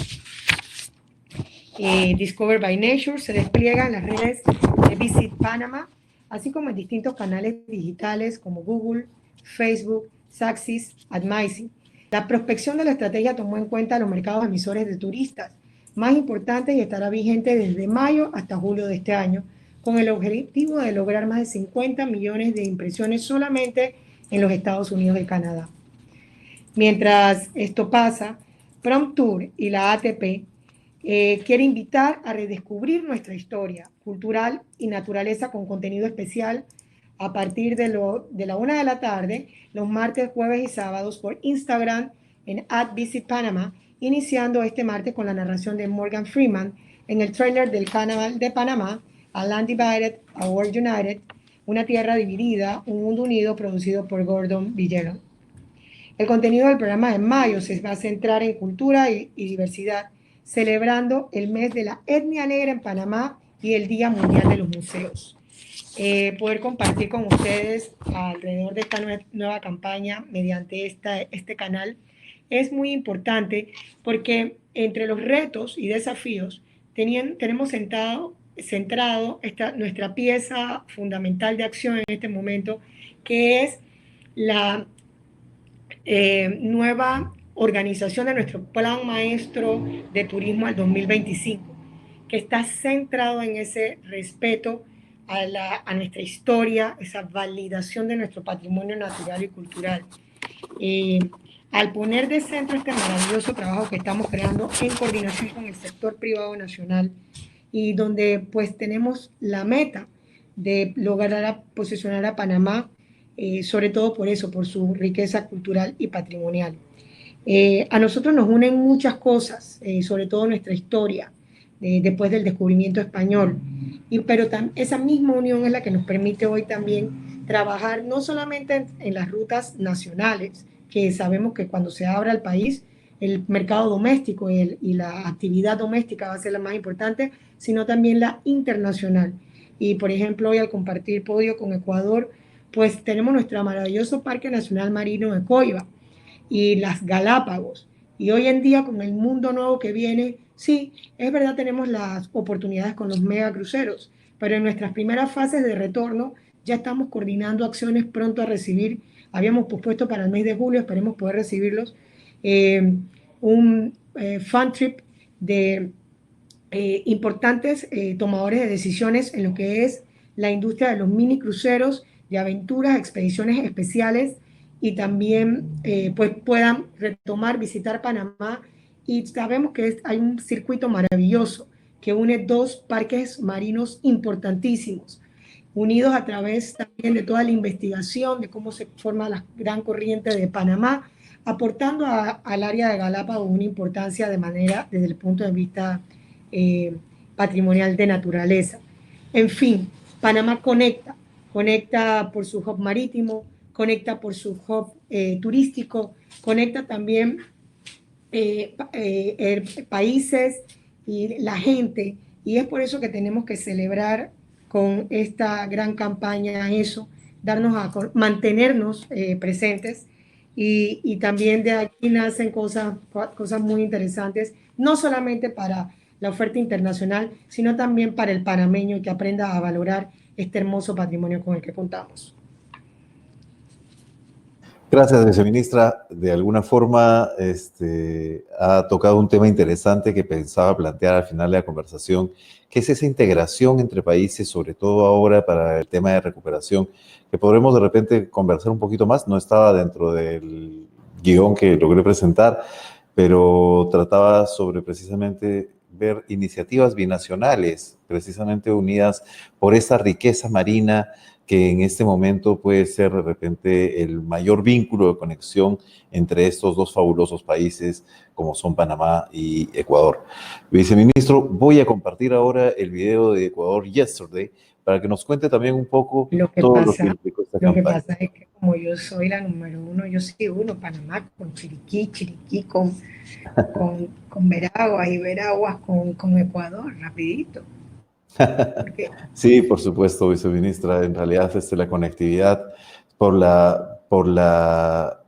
Discover by Nature se despliega en las redes de Visit Panama, así como en distintos canales digitales como Google, Facebook, Saxis, Admisi. La prospección de la estrategia tomó en cuenta los mercados emisores de turistas más importantes y estará vigente desde mayo hasta julio de este año, con el objetivo de lograr más de 50 millones de impresiones solamente en los Estados Unidos y Canadá. Mientras esto pasa, Prompt Tour y la ATP quiere invitar a redescubrir nuestra historia cultural y naturaleza con contenido especial a partir de la 1 de la tarde, los martes, jueves y sábados por Instagram en @visitpanama iniciando este martes con la narración de Morgan Freeman en el tráiler del Carnaval de Panamá, A Land Divided, a World United, Una Tierra Dividida, Un Mundo Unido, producido por Gordon Villalón. El contenido del programa de mayo se va a centrar en cultura y diversidad, celebrando el mes de la etnia negra en Panamá y el Día Mundial de los Museos. Poder compartir con ustedes alrededor de esta nueva campaña mediante este canal es muy importante porque entre los retos y desafíos tenemos centrado nuestra pieza fundamental de acción en este momento, que es la nueva organización de nuestro Plan Maestro de Turismo al 2025, que está centrado en ese respeto a nuestra historia, esa validación de nuestro patrimonio natural y cultural. Al poner de centro este maravilloso trabajo que estamos creando en coordinación con el sector privado nacional y donde pues tenemos la meta de lograr posicionar a Panamá, sobre todo por eso, por su riqueza cultural y patrimonial. A nosotros nos unen muchas cosas, sobre todo nuestra historia, después del descubrimiento español, pero esa misma unión es la que nos permite hoy también trabajar no solamente en las rutas nacionales, que sabemos que cuando se abra el país, el mercado doméstico y la actividad doméstica va a ser la más importante, sino también la internacional. Y por ejemplo, hoy al compartir podio con Ecuador, pues tenemos nuestro maravilloso Parque Nacional Marino de Coiba y las Galápagos. Y hoy en día, con el mundo nuevo que viene, sí, es verdad, tenemos las oportunidades con los megacruceros, pero en nuestras primeras fases de retorno ya estamos coordinando acciones pronto a recibir. Habíamos pospuesto para el mes de julio, esperemos poder recibirlos, un fan trip de importantes tomadores de decisiones en lo que es la industria de los mini cruceros, de aventuras, expediciones especiales, y también pues puedan retomar, visitar Panamá. Y sabemos que hay un circuito maravilloso que une dos parques marinos importantísimos, unidos a través también de toda la investigación de cómo se forma la gran corriente de Panamá, aportando al área de Galápagos una importancia desde el punto de vista patrimonial de naturaleza. En fin, Panamá conecta por su hub marítimo, conecta por su hub turístico, conecta también países y la gente, y es por eso que tenemos que celebrar con esta gran campaña eso, mantenernos presentes, y también de aquí nacen cosas muy interesantes, no solamente para la oferta internacional, sino también para el panameño, que aprenda a valorar este hermoso patrimonio con el que contamos. Gracias, viceministra. De alguna forma ha tocado un tema interesante que pensaba plantear al final de la conversación, que es esa integración entre países, sobre todo ahora para el tema de recuperación, que podremos de repente conversar un poquito más. No estaba dentro del guión que logré presentar, pero trataba sobre precisamente ver iniciativas binacionales, precisamente unidas por esa riqueza marina que en este momento puede ser de repente el mayor vínculo de conexión entre estos dos fabulosos países como son Panamá y Ecuador. Viceministro, voy a compartir ahora el video de Ecuador Yesterday para que nos cuente también un poco lo que implicó esta campaña. Lo que pasa es que como yo soy la número uno, yo soy Panamá con Chiriquí, con Veraguas, y Veraguas con Ecuador, rapidito. Porque... Sí, por supuesto, viceministra. En realidad, la conectividad por la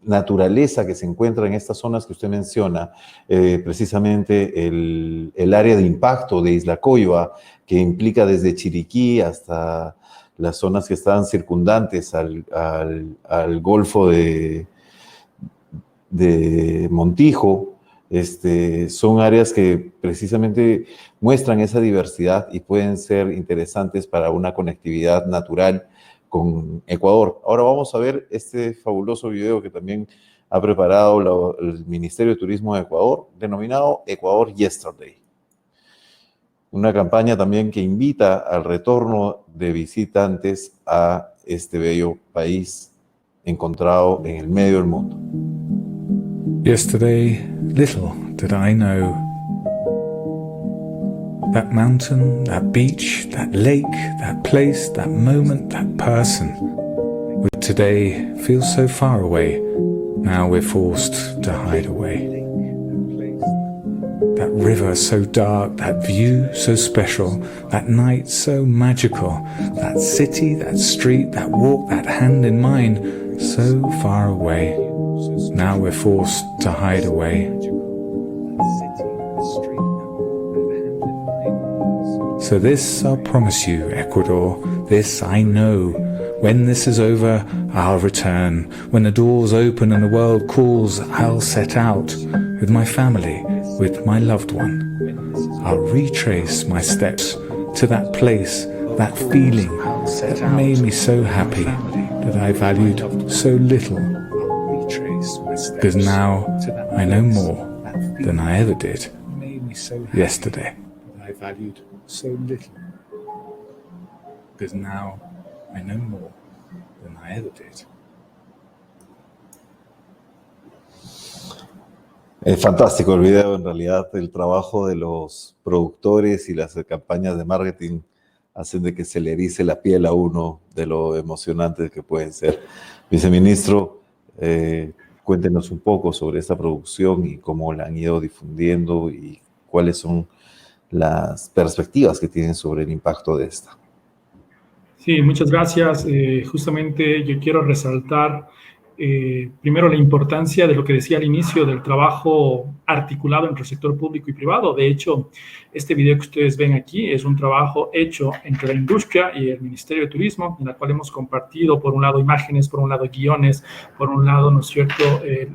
naturaleza que se encuentra en estas zonas que usted menciona, precisamente el área de impacto de Isla Coiba, que implica desde Chiriquí hasta las zonas que están circundantes al Golfo de Montijo. Son áreas que precisamente muestran esa diversidad y pueden ser interesantes para una conectividad natural con Ecuador. Ahora vamos a ver este fabuloso video que también ha preparado el Ministerio de Turismo de Ecuador, denominado Ecuador Yesterday. Una campaña también que invita al retorno de visitantes a este bello país encontrado en el medio del mundo. Yesterday, little did I know. That mountain, that beach, that lake, that place, that moment, that person would today feel so far away. Now we're forced to hide away. That river so dark, that view so special, that night so magical, that city, that street, that walk, that hand in mine, so far away. Now we're forced to hide away. So this I'll promise you, Ecuador, this I know. When this is over, I'll return. When the doors open and the world calls, I'll set out with my family, with my loved one. I'll retrace my steps to that place, that feeling that made me so happy, that I valued so little. Because now I know more than I ever did yesterday. I valued so little. Because now I know more than I ever did. Es fantástico el video, en realidad el trabajo de los productores y las campañas de marketing hacen de que se le erice la piel a uno de lo emocionante que pueden ser. Viceministro, cuéntenos un poco sobre esta producción y cómo la han ido difundiendo y cuáles son las perspectivas que tienen sobre el impacto de esta. Sí, muchas gracias. Justamente yo quiero resaltar primero la importancia de lo que decía al inicio del trabajo articulado entre el sector público y privado. De hecho, este video que ustedes ven aquí es un trabajo hecho entre la industria y el Ministerio de Turismo, en la cual hemos compartido, por un lado, imágenes, por un lado, guiones, por un lado, ¿no es cierto?,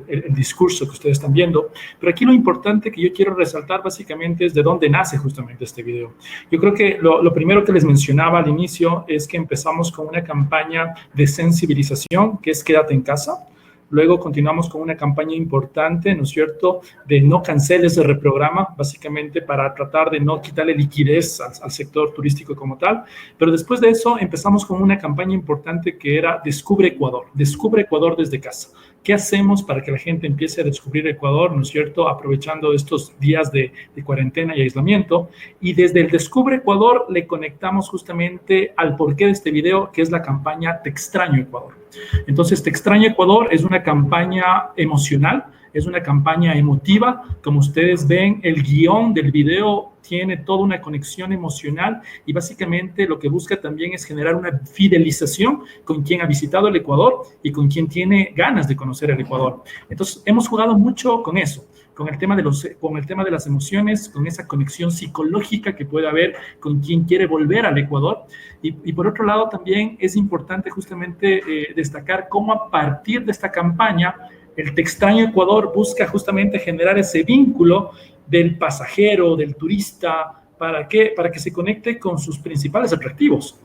el discurso que ustedes están viendo. Pero aquí lo importante que yo quiero resaltar básicamente es de dónde nace justamente este video. Yo creo que lo primero que les mencionaba al inicio es que empezamos con una campaña de sensibilización, que es Quédate en casa. Luego continuamos con una campaña importante, ¿no es cierto?, de no canceles, de reprograma, básicamente para tratar de no quitarle liquidez al sector turístico como tal. Pero después de eso empezamos con una campaña importante que era Descubre Ecuador desde casa. ¿Qué hacemos para que la gente empiece a descubrir Ecuador, ¿no es cierto?, aprovechando estos días de cuarentena y aislamiento? Y desde el Descubre Ecuador le conectamos justamente al porqué de este video, que es la campaña Te extraño Ecuador. Entonces, Te extraño Ecuador es una campaña emocional, es una campaña emotiva. Como ustedes ven, el guión del video tiene toda una conexión emocional y básicamente lo que busca también es generar una fidelización con quien ha visitado el Ecuador y con quien tiene ganas de conocer el Ecuador. Entonces, hemos jugado mucho con eso, con el tema de las emociones, con esa conexión psicológica que puede haber con quien quiere volver al Ecuador. Y por otro lado, también es importante justamente destacar cómo a partir de esta campaña, el Te extraño Ecuador busca justamente generar ese vínculo del pasajero, del turista. ¿Para qué? Para que se conecte con sus principales atractivos,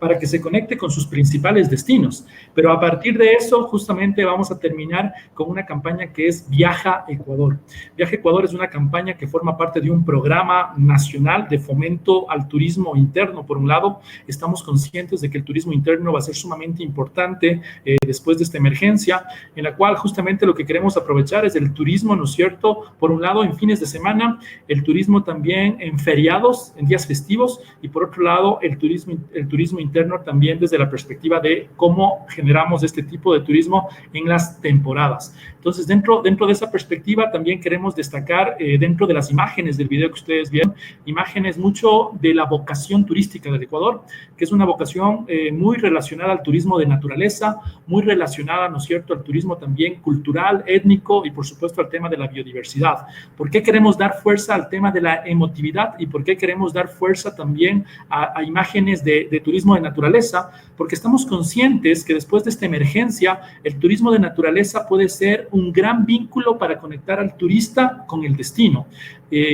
para que se conecte con sus principales destinos. Pero a partir de eso, justamente vamos a terminar con una campaña que es Viaja Ecuador. Viaja Ecuador es una campaña que forma parte de un programa nacional de fomento al turismo interno. Por un lado, estamos conscientes de que el turismo interno va a ser sumamente importante después de esta emergencia, en la cual justamente lo que queremos aprovechar es el turismo, ¿no es cierto?, por un lado en fines de semana, el turismo también en feriados, en días festivos, y por otro lado el turismo interno también desde la perspectiva de cómo generamos este tipo de turismo en las temporadas. Entonces, dentro de esa perspectiva también queremos destacar dentro de las imágenes del video que ustedes vieron, imágenes mucho de la vocación turística del Ecuador, que es una vocación muy relacionada al turismo de naturaleza, muy relacionada, ¿no es cierto?, al turismo también cultural, étnico y por supuesto al tema de la biodiversidad. ¿Por qué queremos dar fuerza al tema de la emotividad y por qué queremos dar fuerza también a imágenes de turismo de naturaleza? Porque estamos conscientes que después de esta emergencia, el turismo de naturaleza puede ser un gran vínculo para conectar al turista con el destino.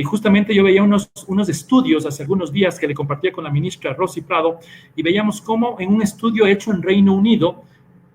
Justamente yo veía unos estudios hace algunos días que le compartía con la ministra Rosy Prado y veíamos cómo en un estudio hecho en Reino Unido,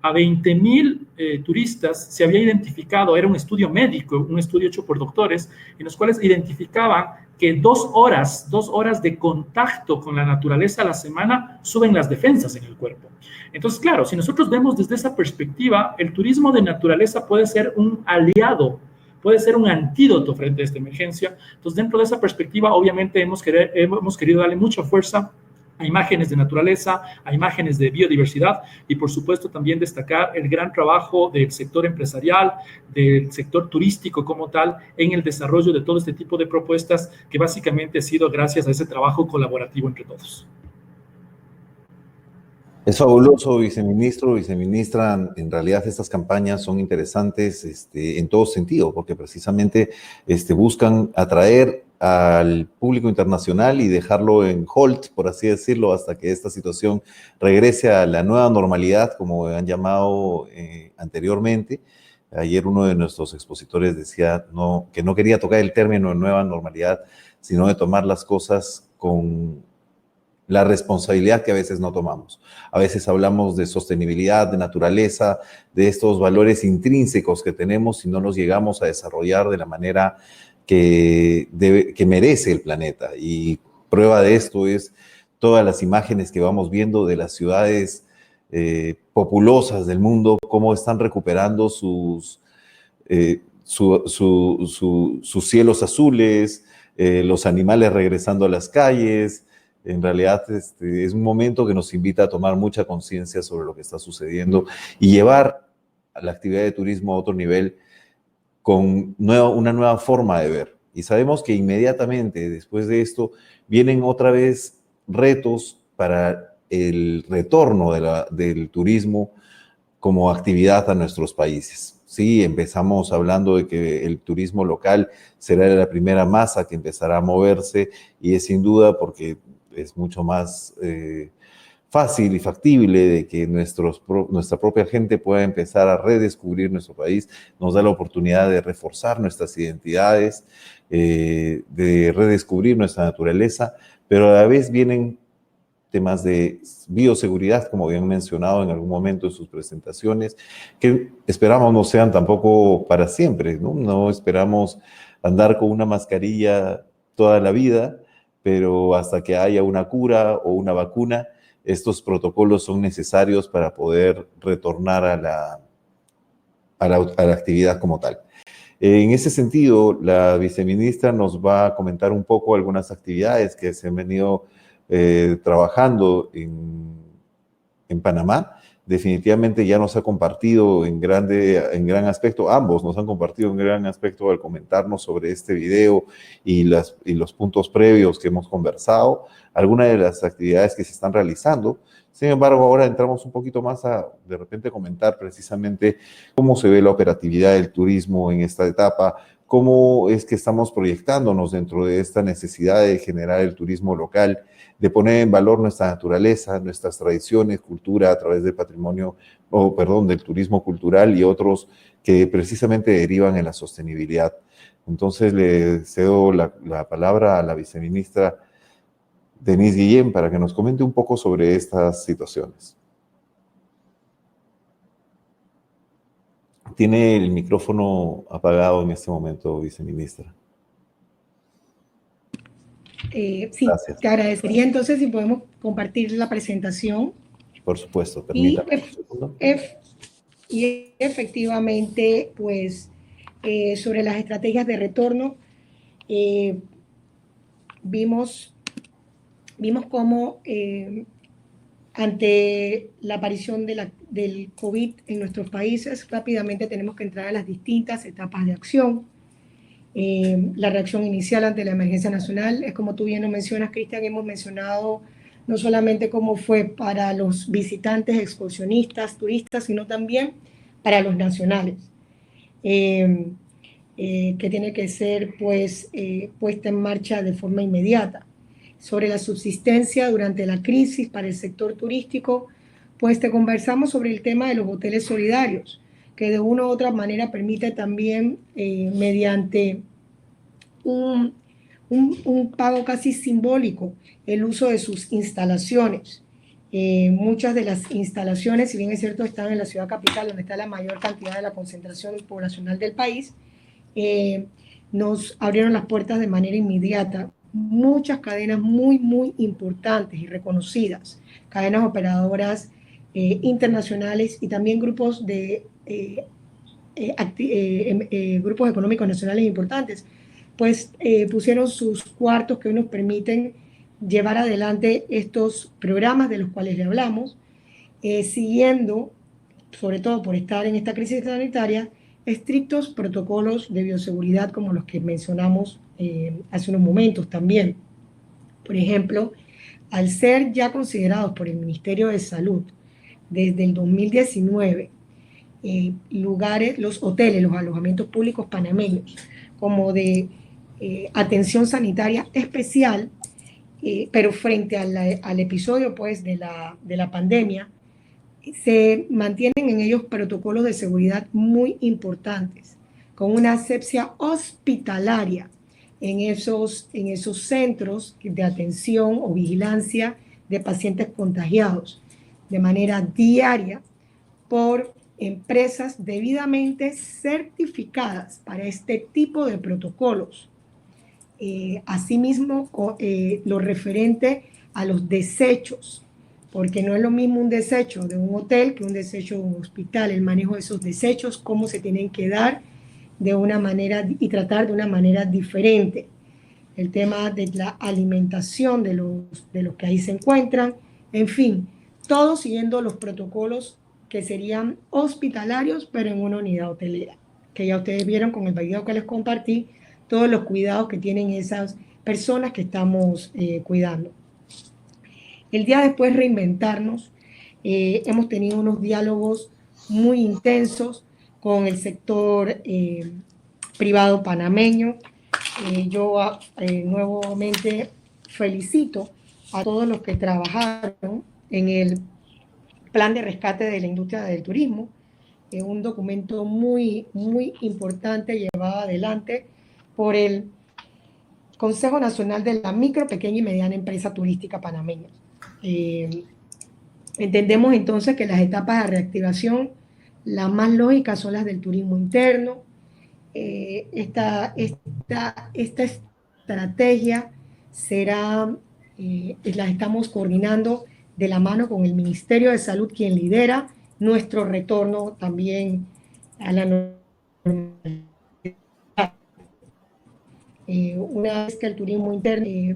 a 20,000 turistas se había identificado, era un estudio médico, un estudio hecho por doctores, en los cuales identificaban que 2 horas de contacto con la naturaleza a la semana suben las defensas en el cuerpo. Entonces, claro, si nosotros vemos desde esa perspectiva, el turismo de naturaleza puede ser un aliado puede ser un antídoto frente a esta emergencia. Entonces, dentro de esa perspectiva, obviamente hemos querido darle mucha fuerza a imágenes de naturaleza, a imágenes de biodiversidad y, por supuesto, también destacar el gran trabajo del sector empresarial, del sector turístico como tal, en el desarrollo de todo este tipo de propuestas que básicamente ha sido gracias a ese trabajo colaborativo entre todos. Es fabuloso, viceministro, viceministra. En realidad estas campañas son interesantes en todo sentido, porque precisamente buscan atraer al público internacional y dejarlo en hold, por así decirlo, hasta que esta situación regrese a la nueva normalidad, como han llamado anteriormente. Ayer uno de nuestros expositores decía que no quería tocar el término nueva normalidad, sino de tomar las cosas con la responsabilidad que a veces no tomamos. A veces hablamos de sostenibilidad, de naturaleza, de estos valores intrínsecos que tenemos y no los llegamos a desarrollar de la manera que merece el planeta. Y prueba de esto es todas las imágenes que vamos viendo de las ciudades populosas del mundo, cómo están recuperando sus cielos azules, los animales regresando a las calles. En realidad es un momento que nos invita a tomar mucha conciencia sobre lo que está sucediendo y llevar a la actividad de turismo a otro nivel con una nueva forma de ver. Y sabemos que inmediatamente después de esto vienen otra vez retos para el retorno del turismo como actividad a nuestros países. Sí, empezamos hablando de que el turismo local será la primera masa que empezará a moverse y es sin duda porque es mucho más fácil y factible de que nuestra propia gente pueda empezar a redescubrir nuestro país. Nos da la oportunidad de reforzar nuestras identidades, de redescubrir nuestra naturaleza, pero a la vez vienen temas de bioseguridad, como habían mencionado en algún momento en sus presentaciones, que esperamos no sean tampoco para siempre, ¿no? No esperamos andar con una mascarilla toda la vida, pero hasta que haya una cura o una vacuna, estos protocolos son necesarios para poder retornar a la actividad como tal. En ese sentido, la viceministra nos va a comentar un poco algunas actividades que se han venido trabajando en Panamá. Definitivamente ya nos ha compartido en gran aspecto, ambos nos han compartido en gran aspecto al comentarnos sobre este video y los puntos previos que hemos conversado, algunas de las actividades que se están realizando. Sin embargo, ahora entramos un poquito más a, de repente, comentar precisamente cómo se ve la operatividad del turismo en esta etapa, cómo es que estamos proyectándonos dentro de esta necesidad de generar el turismo local, de poner en valor nuestra naturaleza, nuestras tradiciones, cultura a través del del turismo cultural y otros que precisamente derivan en la sostenibilidad. Entonces le cedo la palabra a la viceministra Denise Guillén para que nos comente un poco sobre estas situaciones. Tiene el micrófono apagado en este momento, viceministra. Sí, gracias. Te agradecería entonces si podemos compartir la presentación. Por supuesto, permítame un segundo. Y efectivamente, pues, sobre las estrategias de retorno, vimos cómo ante la aparición del COVID en nuestros países, rápidamente tenemos que entrar a las distintas etapas de acción. La reacción inicial ante la emergencia nacional es como tú bien lo mencionas, Cristian, hemos mencionado no solamente cómo fue para los visitantes, excursionistas, turistas, sino también para los nacionales, que tiene que ser pues puesta en marcha de forma inmediata. Sobre la subsistencia durante la crisis para el sector turístico, pues te conversamos sobre el tema de los hoteles solidarios, que de una u otra manera permite también, mediante un pago casi simbólico, el uso de sus instalaciones. Muchas de las instalaciones, si bien es cierto, están en la ciudad capital, donde está la mayor cantidad de la concentración poblacional del país, nos abrieron las puertas de manera inmediata. Muchas cadenas muy, muy importantes y reconocidas, cadenas operadoras internacionales y también grupos de grupos económicos nacionales importantes, pues pusieron sus cuartos que hoy nos permiten llevar adelante estos programas de los cuales le hablamos, siguiendo, sobre todo por estar en esta crisis sanitaria, estrictos protocolos de bioseguridad como los que mencionamos hace unos momentos también. Por ejemplo, al ser ya considerados por el Ministerio de Salud desde el 2019 lugares, los hoteles, los alojamientos públicos panameños, como de atención sanitaria especial, pero frente al episodio pues, de la pandemia, se mantienen en ellos protocolos de seguridad muy importantes, con una asepsia hospitalaria en esos centros de atención o vigilancia de pacientes contagiados de manera diaria por empresas debidamente certificadas para este tipo de protocolos. Asimismo, lo referente a los desechos, porque no es lo mismo un desecho de un hotel que un desecho de un hospital. El manejo de esos desechos, cómo se tienen que dar de una manera y tratar de una manera diferente. El tema de la alimentación de los que ahí se encuentran, en fin, todo siguiendo los protocolos que serían hospitalarios, pero en una unidad hotelera, que ya ustedes vieron con el video que les compartí, todos los cuidados que tienen esas personas que estamos cuidando. El día después reinventarnos, hemos tenido unos diálogos muy intensos con el sector privado panameño. Yo nuevamente felicito a todos los que trabajaron en el plan de rescate de la industria del turismo, un documento muy, muy importante llevado adelante por el Consejo Nacional de la Micro, Pequeña y Mediana Empresa Turística Panameña. Entendemos entonces que las etapas de reactivación, las más lógicas son las del turismo interno. Esta estrategia será, la estamos coordinando de la mano con el Ministerio de Salud, quien lidera nuestro retorno también a la normalidad. Una vez que el turismo interno y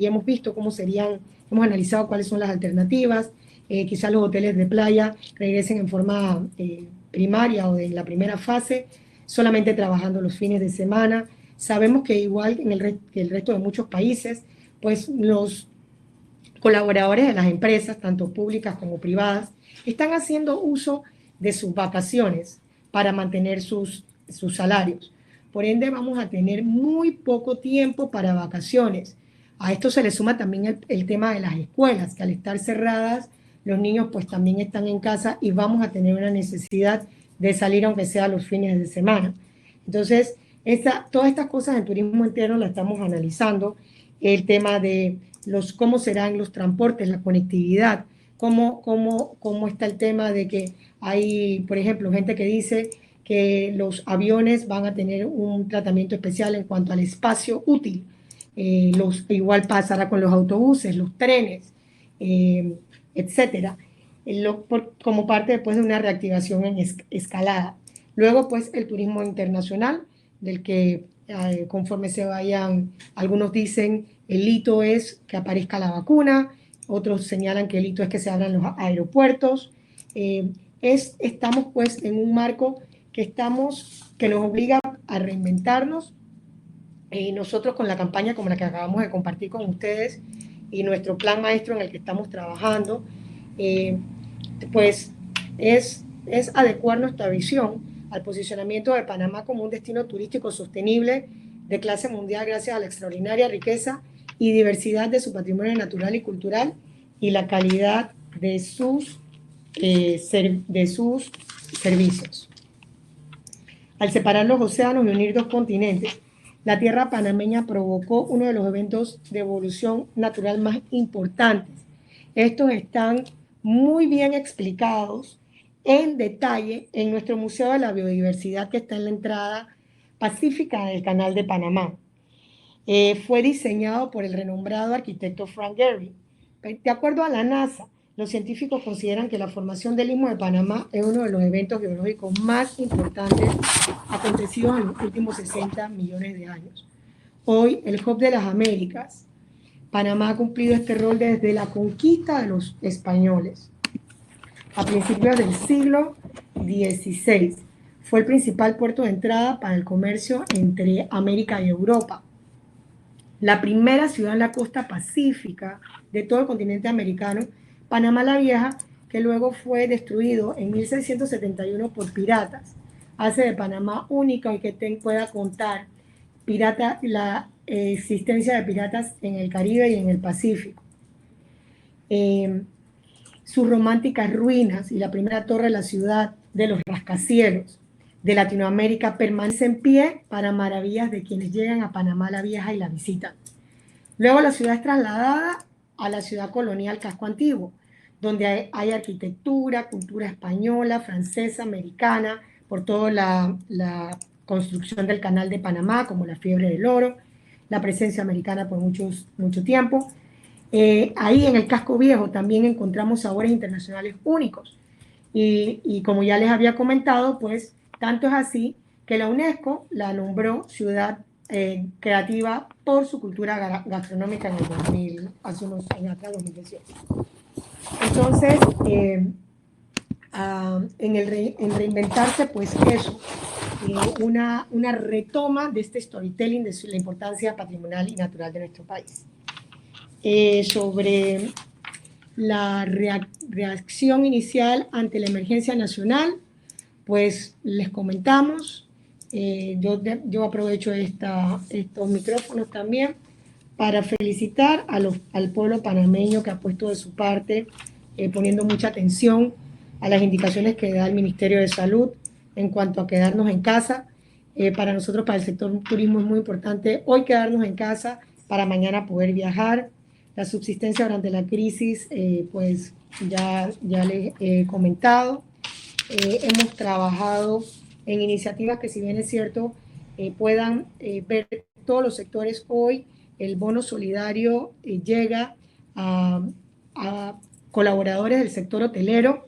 hemos visto cómo serían, hemos analizado cuáles son las alternativas, quizás los hoteles de playa regresen en forma primaria o en la primera fase, solamente trabajando los fines de semana. Sabemos que igual que el resto de muchos países, pues los colaboradores de las empresas, tanto públicas como privadas, están haciendo uso de sus vacaciones para mantener sus salarios. Por ende, vamos a tener muy poco tiempo para vacaciones. A esto se le suma también el tema de las escuelas, que al estar cerradas, los niños pues también están en casa y vamos a tener una necesidad de salir aunque sea los fines de semana. Entonces, todas estas cosas en turismo interno las estamos analizando. El tema de cómo serán los transportes, la conectividad, cómo está el tema de que hay, por ejemplo, gente que dice que los aviones van a tener un tratamiento especial en cuanto al espacio útil. Igual pasará con los autobuses, los trenes, etcétera, como parte después de una reactivación en escalada. Luego, pues, el turismo internacional, del que conforme se vayan, algunos dicen el hito es que aparezca la vacuna, otros señalan que el hito es que se abran los aeropuertos. Estamos pues en un marco que nos obliga a reinventarnos. Nosotros con la campaña como la que acabamos de compartir con ustedes y nuestro plan maestro en el que estamos trabajando, pues es adecuar nuestra visión al posicionamiento de Panamá como un destino turístico sostenible de clase mundial gracias a la extraordinaria riqueza y diversidad de su patrimonio natural y cultural y la calidad de sus servicios. Al separar los océanos y unir dos continentes, la tierra panameña provocó uno de los eventos de evolución natural más importantes. Estos están muy bien explicados en detalle en nuestro Museo de la Biodiversidad, que está en la entrada pacífica del Canal de Panamá. Fue diseñado por el renombrado arquitecto Frank Gehry. De acuerdo a la NASA, los científicos consideran que la formación del Istmo de Panamá es uno de los eventos geológicos más importantes acontecidos en los últimos 60 millones de años. Hoy, el hub de las Américas, Panamá ha cumplido este rol desde la conquista de los españoles. A principios del siglo XVI, fue el principal puerto de entrada para el comercio entre América y Europa. La primera ciudad en la costa pacífica de todo el continente americano, Panamá la Vieja, que luego fue destruido en 1671 por piratas, hace de Panamá única y que pueda contar la existencia de piratas en el Caribe y en el Pacífico. Sus románticas ruinas y la primera torre de la ciudad de los rascacielos de Latinoamérica permanece en pie para maravillas de quienes llegan a Panamá la Vieja y la visitan. Luego la ciudad es trasladada a la ciudad colonial Casco Antiguo, donde hay arquitectura, cultura española, francesa, americana, por toda la construcción del Canal de Panamá, como la fiebre del oro, la presencia americana por mucho tiempo. Ahí en el Casco Viejo también encontramos sabores internacionales únicos. Y como ya les había comentado, pues tanto es así que la UNESCO la nombró ciudad creativa por su cultura gastronómica hace unos años atrás, 2018. Entonces, en reinventarse, pues eso, una retoma de este storytelling de la importancia patrimonial y natural de nuestro país. Sobre la reacción inicial ante la emergencia nacional, pues les comentamos, yo aprovecho estos micrófonos también para felicitar al pueblo panameño que ha puesto de su parte, poniendo mucha atención a las indicaciones que da el Ministerio de Salud en cuanto a quedarnos en casa. Para nosotros, para el sector turismo, es muy importante hoy quedarnos en casa para mañana poder viajar. La subsistencia durante la crisis, pues ya les he comentado. Hemos trabajado en iniciativas que, si bien es cierto, puedan ver todos los sectores hoy. El bono solidario llega a colaboradores del sector hotelero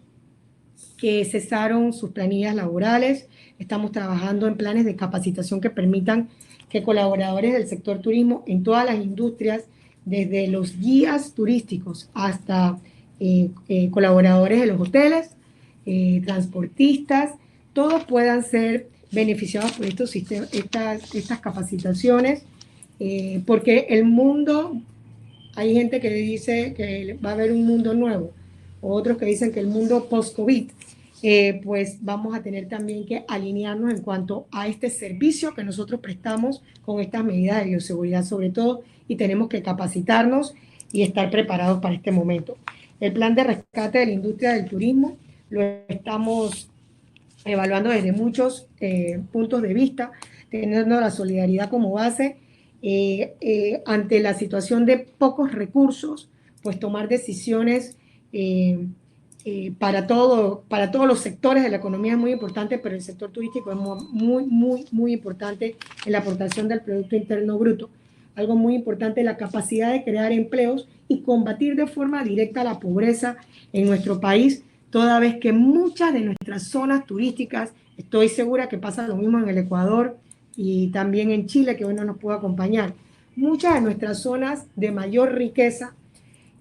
que cesaron sus planillas laborales. Estamos trabajando en planes de capacitación que permitan que colaboradores del sector turismo en todas las industrias, desde los guías turísticos hasta colaboradores de los hoteles, transportistas, todos puedan ser beneficiados por estas capacitaciones, porque el mundo, hay gente que dice que va a haber un mundo nuevo, otros que dicen que el mundo post-COVID, pues vamos a tener también que alinearnos en cuanto a este servicio que nosotros prestamos con estas medidas de bioseguridad sobre todo, y tenemos que capacitarnos y estar preparados para este momento. El plan de rescate de la industria del turismo lo estamos evaluando desde muchos puntos de vista, teniendo la solidaridad como base. Ante la situación de pocos recursos, pues tomar decisiones para todos los sectores de la economía es muy importante, pero el sector turístico es muy importante en la aportación del Producto Interno Bruto. Algo muy importante es la capacidad de crear empleos y combatir de forma directa la pobreza en nuestro país, toda vez que muchas de nuestras zonas turísticas, estoy segura que pasa lo mismo en el Ecuador y también en Chile, que hoy no nos puede acompañar, muchas de nuestras zonas de mayor riqueza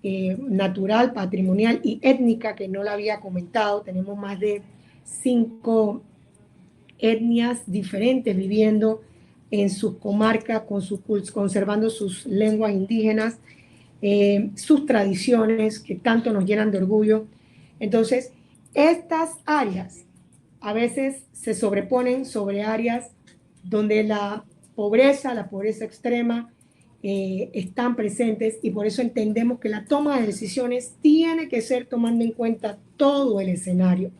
natural, patrimonial y étnica, que no la había comentado, tenemos más de 5 etnias diferentes viviendo en sus comarcas, conservando sus lenguas indígenas, sus tradiciones que tanto nos llenan de orgullo. Entonces, estas áreas a veces se sobreponen sobre áreas donde la pobreza extrema están presentes, y por eso entendemos que la toma de decisiones tiene que ser tomando en cuenta todo el escenario,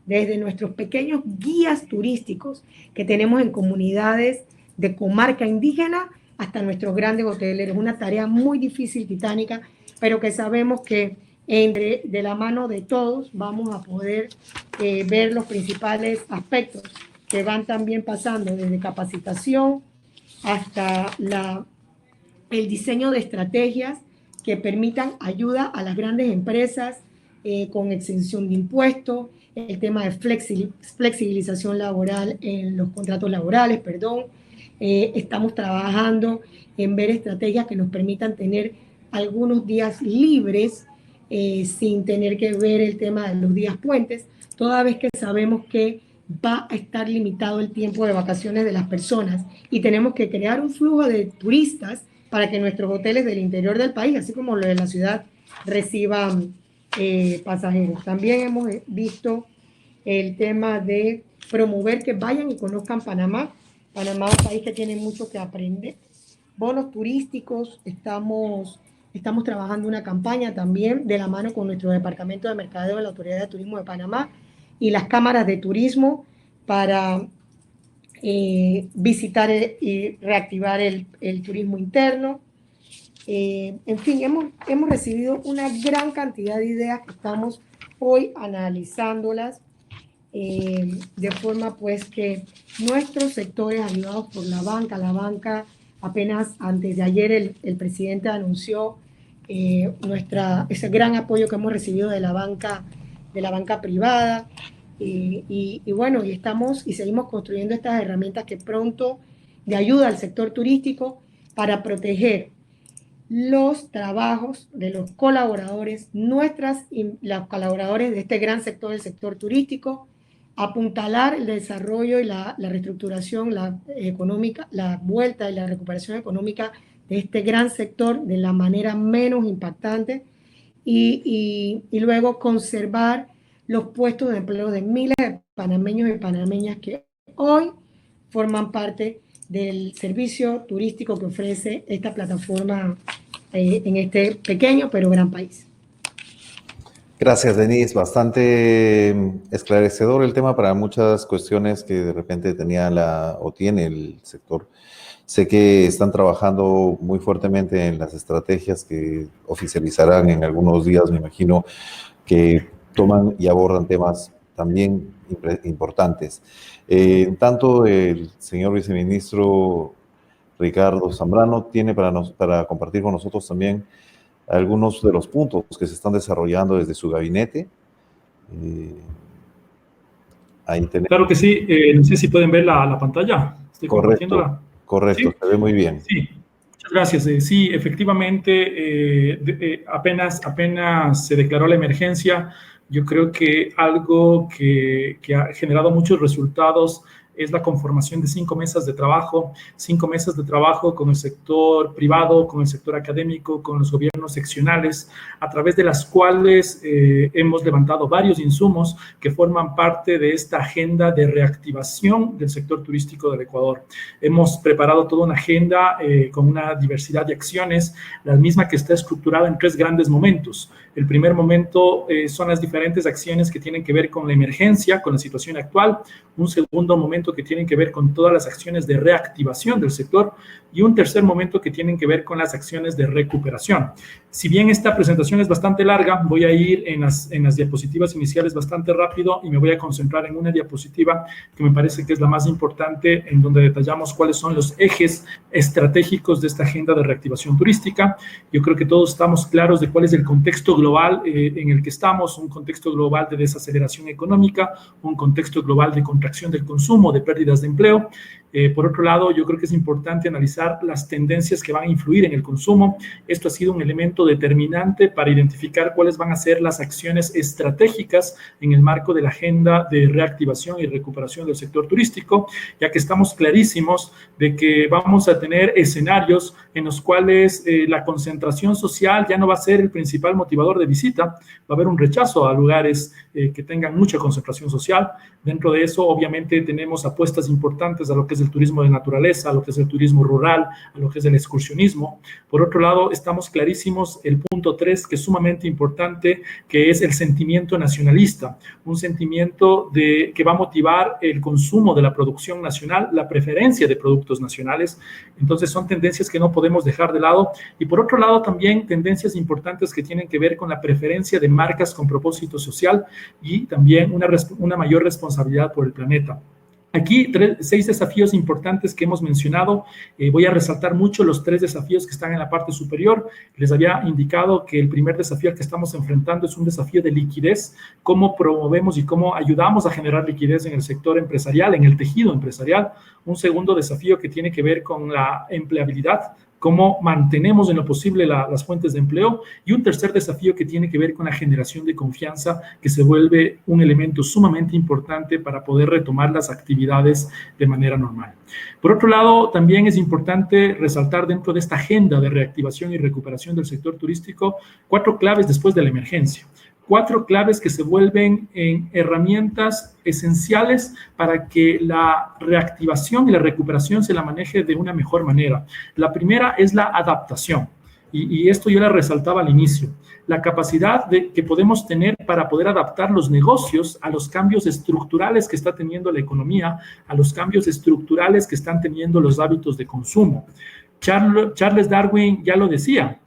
desde nuestros pequeños guías turísticos que tenemos en comunidades de comarca indígena hasta nuestros grandes hoteleros. Una tarea muy difícil, titánica, pero que sabemos que de la mano de todos vamos a poder ver los principales aspectos que van también pasando, desde capacitación hasta el diseño de estrategias que permitan ayuda a las grandes empresas con exención de impuestos, el tema de flexibilización laboral en los contratos laborales, estamos trabajando en ver estrategias que nos permitan tener algunos días libres sin tener que ver el tema de los días puentes, toda vez que sabemos que va a estar limitado el tiempo de vacaciones de las personas y tenemos que crear un flujo de turistas para que nuestros hoteles del interior del país, así como los de la ciudad, reciban pasajeros. También hemos visto el tema de promover que vayan y conozcan Panamá. Panamá es un país que tiene mucho que aprender. Bonos turísticos, estamos trabajando una campaña también de la mano con nuestro Departamento de Mercadeo de la Autoridad de Turismo de Panamá y las cámaras de turismo para visitar y reactivar el turismo interno. En fin, hemos recibido una gran cantidad de ideas que estamos hoy analizándolas de forma pues que nuestros sectores ayudados por la banca apenas antes de ayer el presidente anunció ese gran apoyo que hemos recibido de la banca privada y estamos y seguimos construyendo estas herramientas que pronto de ayuda al sector turístico para proteger los trabajos de los colaboradores, los colaboradores de este gran sector, el sector turístico, apuntalar el desarrollo y la reestructuración económica, la vuelta y la recuperación económica de este gran sector de la manera menos impactante y luego conservar los puestos de empleo de miles de panameños y panameñas que hoy forman parte del servicio turístico que ofrece esta plataforma en este pequeño pero gran país. Gracias, Denise. Bastante esclarecedor el tema para muchas cuestiones que de repente tiene el sector. Sé que están trabajando muy fuertemente en las estrategias que oficializarán en algunos días, me imagino, que toman y abordan temas también importantes. Tanto el señor viceministro Ricardo Zambrano tiene para compartir con nosotros también algunos de los puntos que se están desarrollando desde su gabinete. Ahí tenemos. Claro que sí, no sé si pueden ver la pantalla. Estoy compartiéndola. Correcto, ¿sí? Se ve muy bien. Sí, muchas gracias. Sí, efectivamente, apenas se declaró la emergencia. Yo creo que algo que ha generado muchos resultados es la conformación de 5 mesas de trabajo con el sector privado, con el sector académico, con los gobiernos seccionales, a través de las cuales hemos levantado varios insumos que forman parte de esta agenda de reactivación del sector turístico del Ecuador. Hemos preparado toda una agenda con una diversidad de acciones, la misma que está estructurada en 3 grandes momentos. El primer momento son las diferentes acciones que tienen que ver con la emergencia, con la situación actual. Un segundo momento que tienen que ver con todas las acciones de reactivación del sector y un tercer momento que tienen que ver con las acciones de recuperación. Si bien esta presentación es bastante larga, voy a ir en las diapositivas iniciales bastante rápido y me voy a concentrar en una diapositiva que me parece que es la más importante, en donde detallamos cuáles son los ejes estratégicos de esta agenda de reactivación turística. Yo creo que todos estamos claros de cuál es el contexto global en el que estamos, un contexto global de desaceleración económica, un contexto global de contracción del consumo, de pérdidas de empleo. Por otro lado, yo creo que es importante analizar las tendencias que van a influir en el consumo. Esto ha sido un elemento determinante para identificar cuáles van a ser las acciones estratégicas en el marco de la agenda de reactivación y recuperación del sector turístico, ya que estamos clarísimos de que vamos a tener escenarios en los cuales la concentración social ya no va a ser el principal motivador de visita, va a haber un rechazo a lugares que tengan mucha concentración social. Dentro de eso, obviamente, tenemos apuestas importantes a lo que es el turismo de naturaleza, a lo que es el turismo rural, a lo que es el excursionismo. Por otro lado, estamos clarísimos el punto 3, que es sumamente importante, que es el sentimiento nacionalista, un sentimiento que va a motivar el consumo de la producción nacional, la preferencia de productos nacionales. Entonces, son tendencias que no podemos dejar de lado. Y por otro lado, también tendencias importantes que tienen que ver con la preferencia de marcas con propósito social y también una mayor responsabilidad por el planeta. Aquí 6 desafíos importantes que hemos mencionado. Voy a resaltar mucho los 3 desafíos que están en la parte superior. Les había indicado que el primer desafío al que estamos enfrentando es un desafío de liquidez. Cómo promovemos y cómo ayudamos a generar liquidez en el sector empresarial, en el tejido empresarial. Un segundo desafío que tiene que ver con la empleabilidad, cómo mantenemos en lo posible las fuentes de empleo, y un tercer desafío que tiene que ver con la generación de confianza, que se vuelve un elemento sumamente importante para poder retomar las actividades de manera normal. Por otro lado, también es importante resaltar dentro de esta agenda de reactivación y recuperación del sector turístico 4 claves después de la emergencia. 4 claves que se vuelven en herramientas esenciales para que la reactivación y la recuperación se la maneje de una mejor manera. La primera es la adaptación, y esto yo la resaltaba al inicio. La capacidad que podemos tener para poder adaptar los negocios a los cambios estructurales que está teniendo la economía, a los cambios estructurales que están teniendo los hábitos de consumo. Charles Darwin ya lo decía,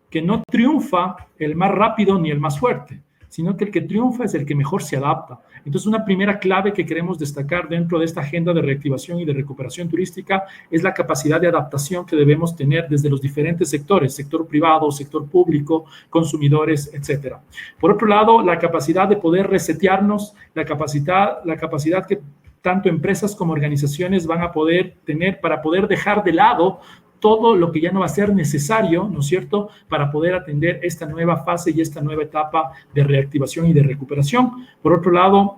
que no triunfa el más rápido ni el más fuerte, sino que el que triunfa es el que mejor se adapta. Entonces, una primera clave que queremos destacar dentro de esta agenda de reactivación y de recuperación turística es la capacidad de adaptación que debemos tener desde los diferentes sectores, sector privado, sector público, consumidores, etc. Por otro lado, la capacidad de poder resetearnos, la capacidad que tanto empresas como organizaciones van a poder tener para poder dejar de lado todo lo que ya no va a ser necesario, ¿no es cierto?, para poder atender esta nueva fase y esta nueva etapa de reactivación y de recuperación. Por otro lado,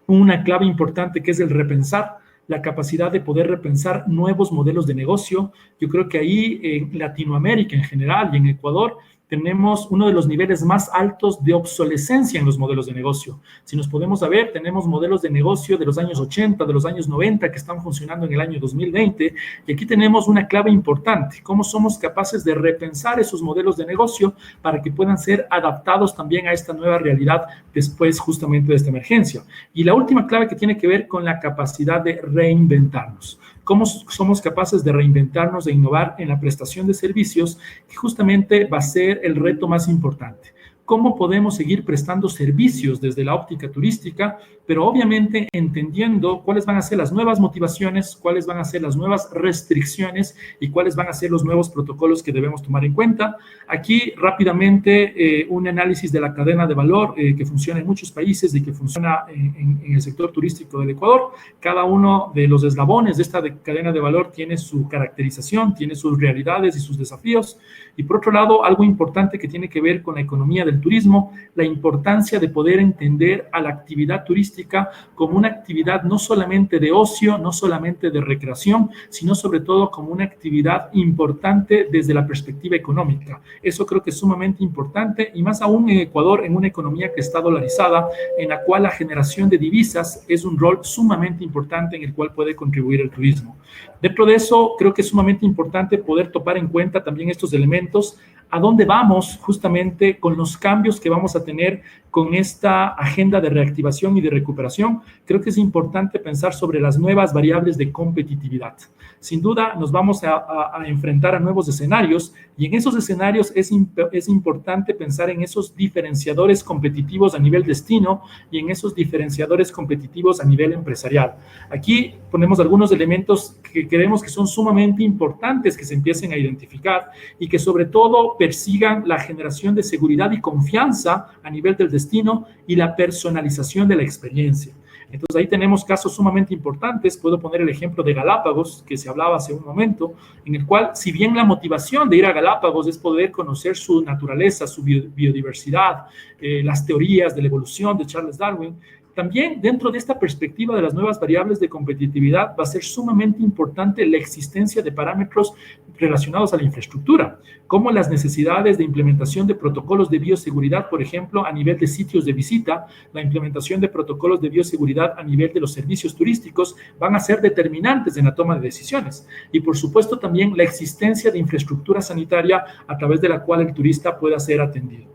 una clave importante que es el repensar, la capacidad de poder repensar nuevos modelos de negocio. Yo creo que ahí en Latinoamérica en general y en Ecuador tenemos uno de los niveles más altos de obsolescencia en los modelos de negocio. Si nos podemos ver, tenemos modelos de negocio de los años 80, de los años 90 que están funcionando en el año 2020, y aquí tenemos una clave importante, cómo somos capaces de repensar esos modelos de negocio para que puedan ser adaptados también a esta nueva realidad después justamente de esta emergencia. Y la última clave que tiene que ver con la capacidad de reinventarnos. Cómo somos capaces de reinventarnos, de innovar en la prestación de servicios, que justamente va a ser el reto más importante. Cómo podemos seguir prestando servicios desde la óptica turística, pero obviamente entendiendo cuáles van a ser las nuevas motivaciones, cuáles van a ser las nuevas restricciones y cuáles van a ser los nuevos protocolos que debemos tomar en cuenta. Aquí rápidamente un análisis de la cadena de valor que funciona en muchos países y que funciona en el sector turístico del Ecuador. Cada uno de los eslabones de esta cadena de valor tiene su caracterización, tiene sus realidades y sus desafíos. Y por otro lado, algo importante que tiene que ver con la economía del turismo, la importancia de poder entender a la actividad turística como una actividad no solamente de ocio, no solamente de recreación, sino sobre todo como una actividad importante desde la perspectiva económica. Eso creo que es sumamente importante, y más aún en Ecuador, en una economía que está dolarizada, en la cual la generación de divisas es un rol sumamente importante en el cual puede contribuir el turismo. Dentro de eso, creo que es sumamente importante poder tomar en cuenta también estos elementos, a dónde vamos justamente con los cambios que vamos a tener con esta agenda de reactivación y de recuperación. Creo que es importante pensar sobre las nuevas variables de competitividad. Sin duda, nos vamos a enfrentar a nuevos escenarios, y en esos escenarios es importante pensar en esos diferenciadores competitivos a nivel destino y en esos diferenciadores competitivos a nivel empresarial. Aquí ponemos algunos elementos que creemos que son sumamente importantes que se empiecen a identificar y que sobre todo persigan la generación de seguridad y confianza a nivel del destino y la personalización de la experiencia. Entonces ahí tenemos casos sumamente importantes. Puedo poner el ejemplo de Galápagos, que se hablaba hace un momento, en el cual, si bien la motivación de ir a Galápagos es poder conocer su naturaleza, su biodiversidad, las teorías de la evolución de Charles Darwin, también dentro de esta perspectiva de las nuevas variables de competitividad va a ser sumamente importante la existencia de parámetros relacionados a la infraestructura, como las necesidades de implementación de protocolos de bioseguridad, por ejemplo, a nivel de sitios de visita. La implementación de protocolos de bioseguridad a nivel de los servicios turísticos van a ser determinantes en la toma de decisiones. Y por supuesto también la existencia de infraestructura sanitaria a través de la cual el turista pueda ser atendido.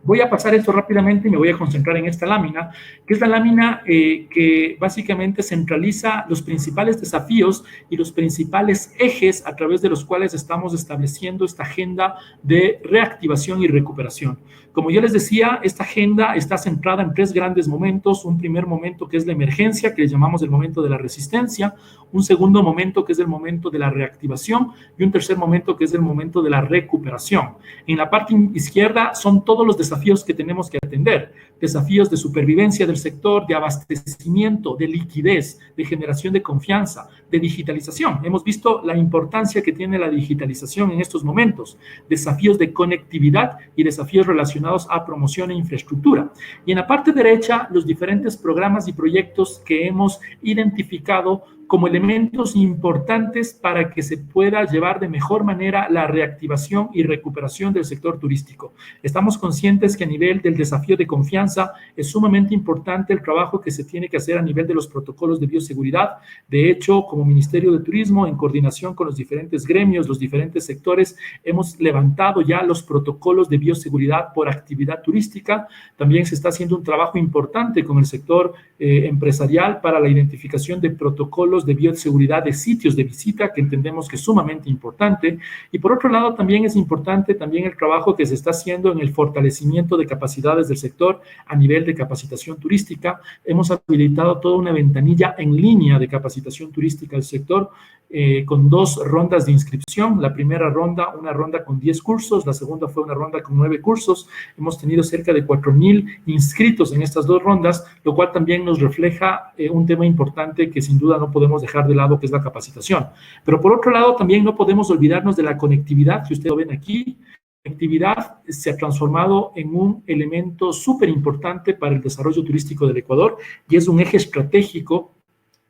Voy a pasar esto rápidamente y me voy a concentrar en esta lámina, que es la lámina que básicamente centraliza los principales desafíos y los principales ejes a través de los cuales estamos estableciendo esta agenda de reactivación y recuperación. Como yo les decía, esta agenda está centrada en 3 grandes momentos. Un primer momento que es la emergencia, que le llamamos el momento de la resistencia. Un segundo momento que es el momento de la reactivación. Y un tercer momento que es el momento de la recuperación. En la parte izquierda son todos los desafíos que tenemos que atender. Desafíos de supervivencia del sector, de abastecimiento, de liquidez, de generación de confianza, de digitalización. Hemos visto la importancia que tiene la digitalización en estos momentos. Desafíos de conectividad y desafíos relacionados a promoción e infraestructura. Y en la parte derecha, los diferentes programas y proyectos que hemos identificado como elementos importantes para que se pueda llevar de mejor manera la reactivación y recuperación del sector turístico. Estamos conscientes que a nivel del desafío de confianza es sumamente importante el trabajo que se tiene que hacer a nivel de los protocolos de bioseguridad. De hecho, como Ministerio de Turismo, en coordinación con los diferentes gremios, los diferentes sectores, hemos levantado ya los protocolos de bioseguridad por actividad turística. También se está haciendo un trabajo importante con el sector empresarial para la identificación de protocolos de bioseguridad de sitios de visita, que entendemos que es sumamente importante. Y por otro lado, también es importante también el trabajo que se está haciendo en el fortalecimiento de capacidades del sector a nivel de capacitación turística. Hemos habilitado toda una ventanilla en línea de capacitación turística del sector, con 2 rondas de inscripción. La primera ronda, una ronda con 10 cursos, la segunda fue una ronda con 9 cursos. Hemos tenido cerca de 4,000 inscritos en estas 2 rondas, lo cual también nos refleja un tema importante que sin duda no podemos dejar de lado, que es la capacitación. Pero por otro lado, también no podemos olvidarnos de la conectividad, que ustedes lo ven aquí. La conectividad se ha transformado en un elemento súper importante para el desarrollo turístico del Ecuador y es un eje estratégico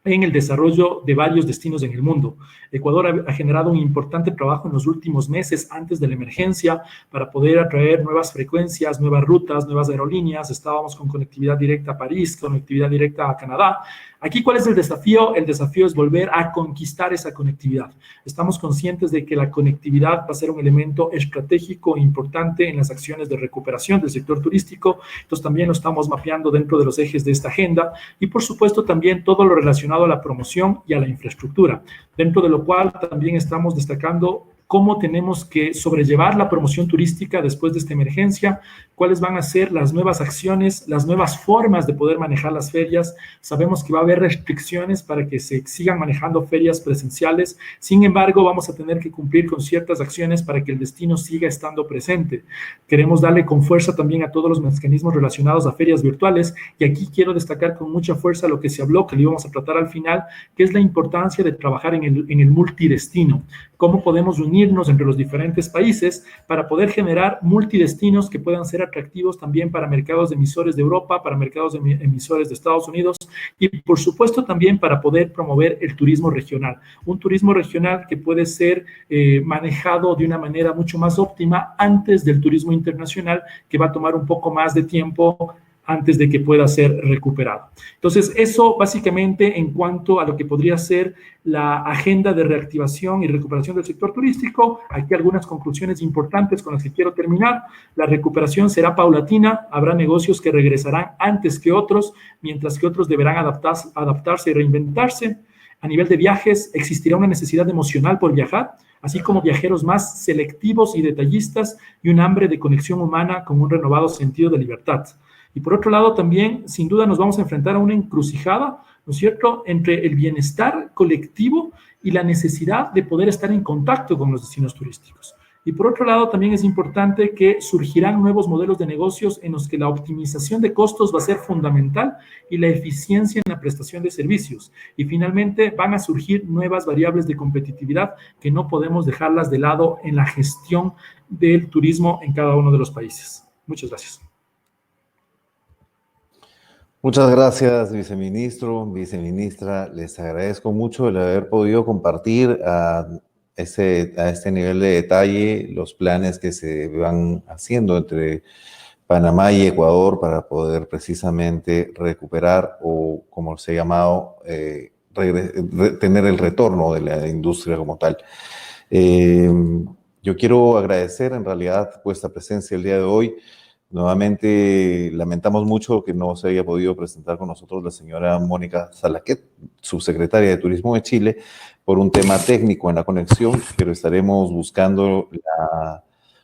en el desarrollo de varios destinos en el mundo. Ecuador ha generado un importante trabajo en los últimos meses antes de la emergencia para poder atraer nuevas frecuencias, nuevas rutas, nuevas aerolíneas. Estábamos con conectividad directa a París, conectividad directa a Canadá. Aquí, ¿cuál es el desafío? El desafío es volver a conquistar esa conectividad. Estamos conscientes de que la conectividad va a ser un elemento estratégico e importante en las acciones de recuperación del sector turístico. Entonces, también lo estamos mapeando dentro de los ejes de esta agenda y, por supuesto, también todo lo relacionado a la promoción y a la infraestructura, dentro de lo cual también estamos destacando cómo tenemos que sobrellevar la promoción turística después de esta emergencia, cuáles van a ser las nuevas acciones, las nuevas formas de poder manejar las ferias. Sabemos que va a haber restricciones para que se sigan manejando ferias presenciales. Sin embargo, vamos a tener que cumplir con ciertas acciones para que el destino siga estando presente. Queremos darle con fuerza también a todos los mecanismos relacionados a ferias virtuales, y aquí quiero destacar con mucha fuerza lo que se habló, que lo íbamos a tratar al final, que es la importancia de trabajar en el multidestino. Cómo podemos unirnos entre los diferentes países para poder generar multidestinos que puedan ser atractivos también para mercados emisores de Europa, para mercados emisores de Estados Unidos y, por supuesto, también para poder promover el turismo regional. Un turismo regional que puede ser manejado de una manera mucho más óptima antes del turismo internacional, que va a tomar un poco más de tiempo antes de que pueda ser recuperado. Entonces, eso básicamente en cuanto a lo que podría ser la agenda de reactivación y recuperación del sector turístico. Aquí algunas conclusiones importantes con las que quiero terminar. La recuperación será paulatina, habrá negocios que regresarán antes que otros, mientras que otros deberán adaptarse y reinventarse. A nivel de viajes, existirá una necesidad emocional por viajar, así como viajeros más selectivos y detallistas y un hambre de conexión humana con un renovado sentido de libertad. Y por otro lado, también, sin duda, nos vamos a enfrentar a una encrucijada, ¿no es cierto?, entre el bienestar colectivo y la necesidad de poder estar en contacto con los destinos turísticos. Y por otro lado, también es importante que surgirán nuevos modelos de negocios en los que la optimización de costos va a ser fundamental y la eficiencia en la prestación de servicios. Y finalmente, van a surgir nuevas variables de competitividad que no podemos dejarlas de lado en la gestión del turismo en cada uno de los países. Muchas gracias. Muchas gracias, viceministro, viceministra. Les agradezco mucho el haber podido compartir a este nivel de detalle los planes que se van haciendo entre Panamá y Ecuador para poder precisamente recuperar o, como se ha llamado, tener el retorno de la industria como tal. Yo quiero agradecer en realidad vuestra presencia el día de hoy. Nuevamente, lamentamos mucho que no se haya podido presentar con nosotros la señora Mónica Salaquet, subsecretaria de Turismo de Chile, por un tema técnico en la conexión, pero estaremos buscando la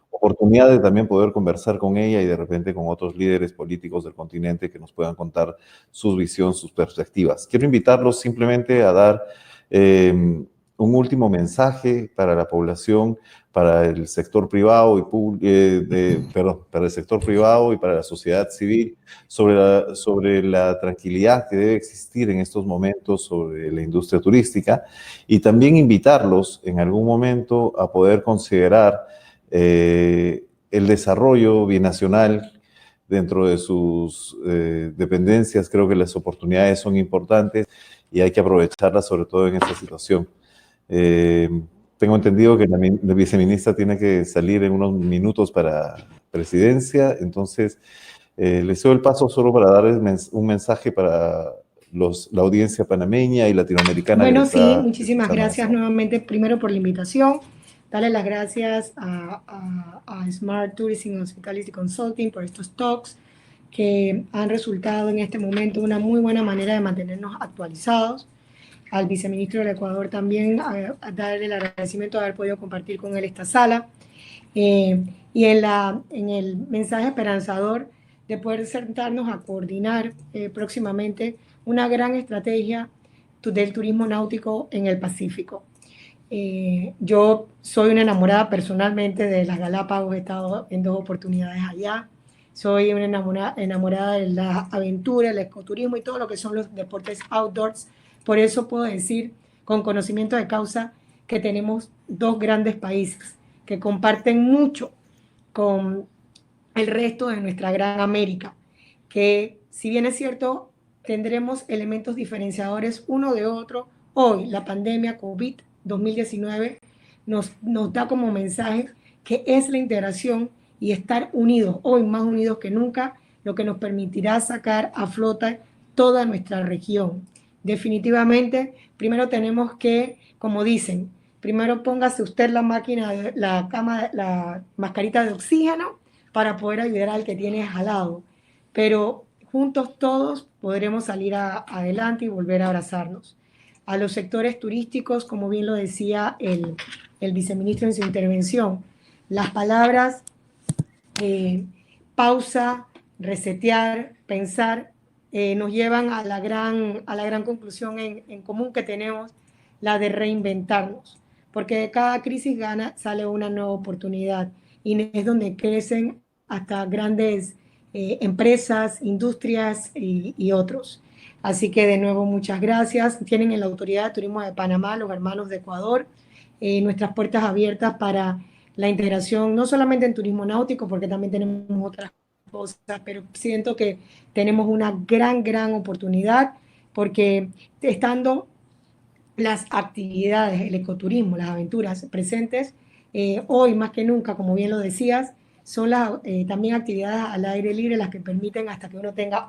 oportunidad de también poder conversar con ella y de repente con otros líderes políticos del continente que nos puedan contar su visión, sus perspectivas. Quiero invitarlos simplemente a dar un último mensaje para la población, para el sector privado para el sector privado y para la sociedad civil sobre la tranquilidad que debe existir en estos momentos sobre la industria turística, y también invitarlos en algún momento a poder considerar el desarrollo binacional dentro de sus dependencias. Creo que las oportunidades son importantes y hay que aprovecharlas, sobre todo en esta situación. Tengo entendido que la viceministra tiene que salir en unos minutos para presidencia, entonces les doy el paso solo para darles un mensaje para la audiencia panameña y latinoamericana. Bueno, sí, muchísimas gracias nuevamente, primero por la invitación. Darle las gracias a Smart Tourism Hospitality Consulting por estos talks que han resultado en este momento una muy buena manera de mantenernos actualizados. Al viceministro del Ecuador también a darle el agradecimiento de haber podido compartir con él esta sala, y en el mensaje esperanzador de poder sentarnos a coordinar próximamente una gran estrategia del turismo náutico en el Pacífico. Yo soy una enamorada personalmente de las Galápagos, he estado en 2 oportunidades allá, soy una enamorada de la aventura, el ecoturismo y todo lo que son los deportes outdoors. Por eso puedo decir con conocimiento de causa que tenemos 2 grandes países que comparten mucho con el resto de nuestra gran América, que si bien es cierto, tendremos elementos diferenciadores uno de otro. Hoy la pandemia COVID-2019 nos da como mensaje que es la integración y estar unidos, hoy más unidos que nunca, lo que nos permitirá sacar a flote toda nuestra región. Definitivamente, primero tenemos que, como dicen, primero póngase usted la mascarita de oxígeno para poder ayudar al que tiene al lado. Pero juntos todos podremos salir adelante y volver a abrazarnos. A los sectores turísticos, como bien lo decía el viceministro en su intervención, las palabras pausa, resetear, pensar, nos llevan a la gran conclusión en común que tenemos, la de reinventarnos, porque de cada crisis sale una nueva oportunidad y es donde crecen hasta grandes empresas, industrias y otros. Así que de nuevo muchas gracias. Tienen en la Autoridad de Turismo de Panamá, los hermanos de Ecuador, nuestras puertas abiertas para la integración, no solamente en turismo náutico, porque también tenemos otras cosas, pero siento que tenemos una gran oportunidad, porque estando las actividades, el ecoturismo, las aventuras presentes, hoy más que nunca, como bien lo decías, son también actividades al aire libre las que permiten hasta que uno tenga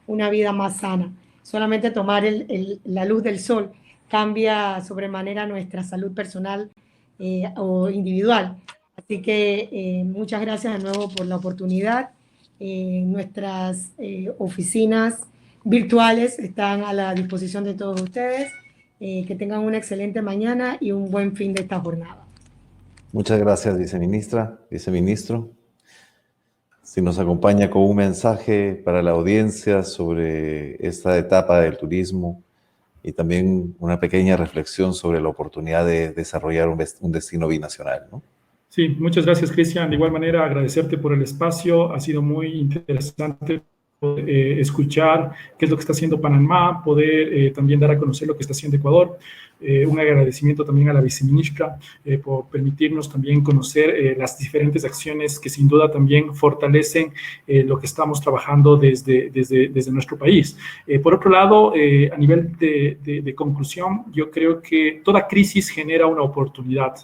una vida más sana. Solamente tomar la luz del sol cambia sobremanera nuestra salud personal o individual. Así que muchas gracias de nuevo por la oportunidad. Nuestras oficinas virtuales están a la disposición de todos ustedes. Que tengan una excelente mañana y un buen fin de esta jornada. Muchas gracias, viceministra, viceministro. Si nos acompaña con un mensaje para la audiencia sobre esta etapa del turismo y también una pequeña reflexión sobre la oportunidad de desarrollar un destino binacional, ¿no? Sí, muchas gracias, Cristian. De igual manera, agradecerte por el espacio. Ha sido muy interesante escuchar qué es lo que está haciendo Panamá, poder también dar a conocer lo que está haciendo Ecuador. Un agradecimiento también a la viceministra por permitirnos también conocer las diferentes acciones que sin duda también fortalecen lo que estamos trabajando desde nuestro país. Por otro lado, a nivel de conclusión, yo creo que toda crisis genera una oportunidad.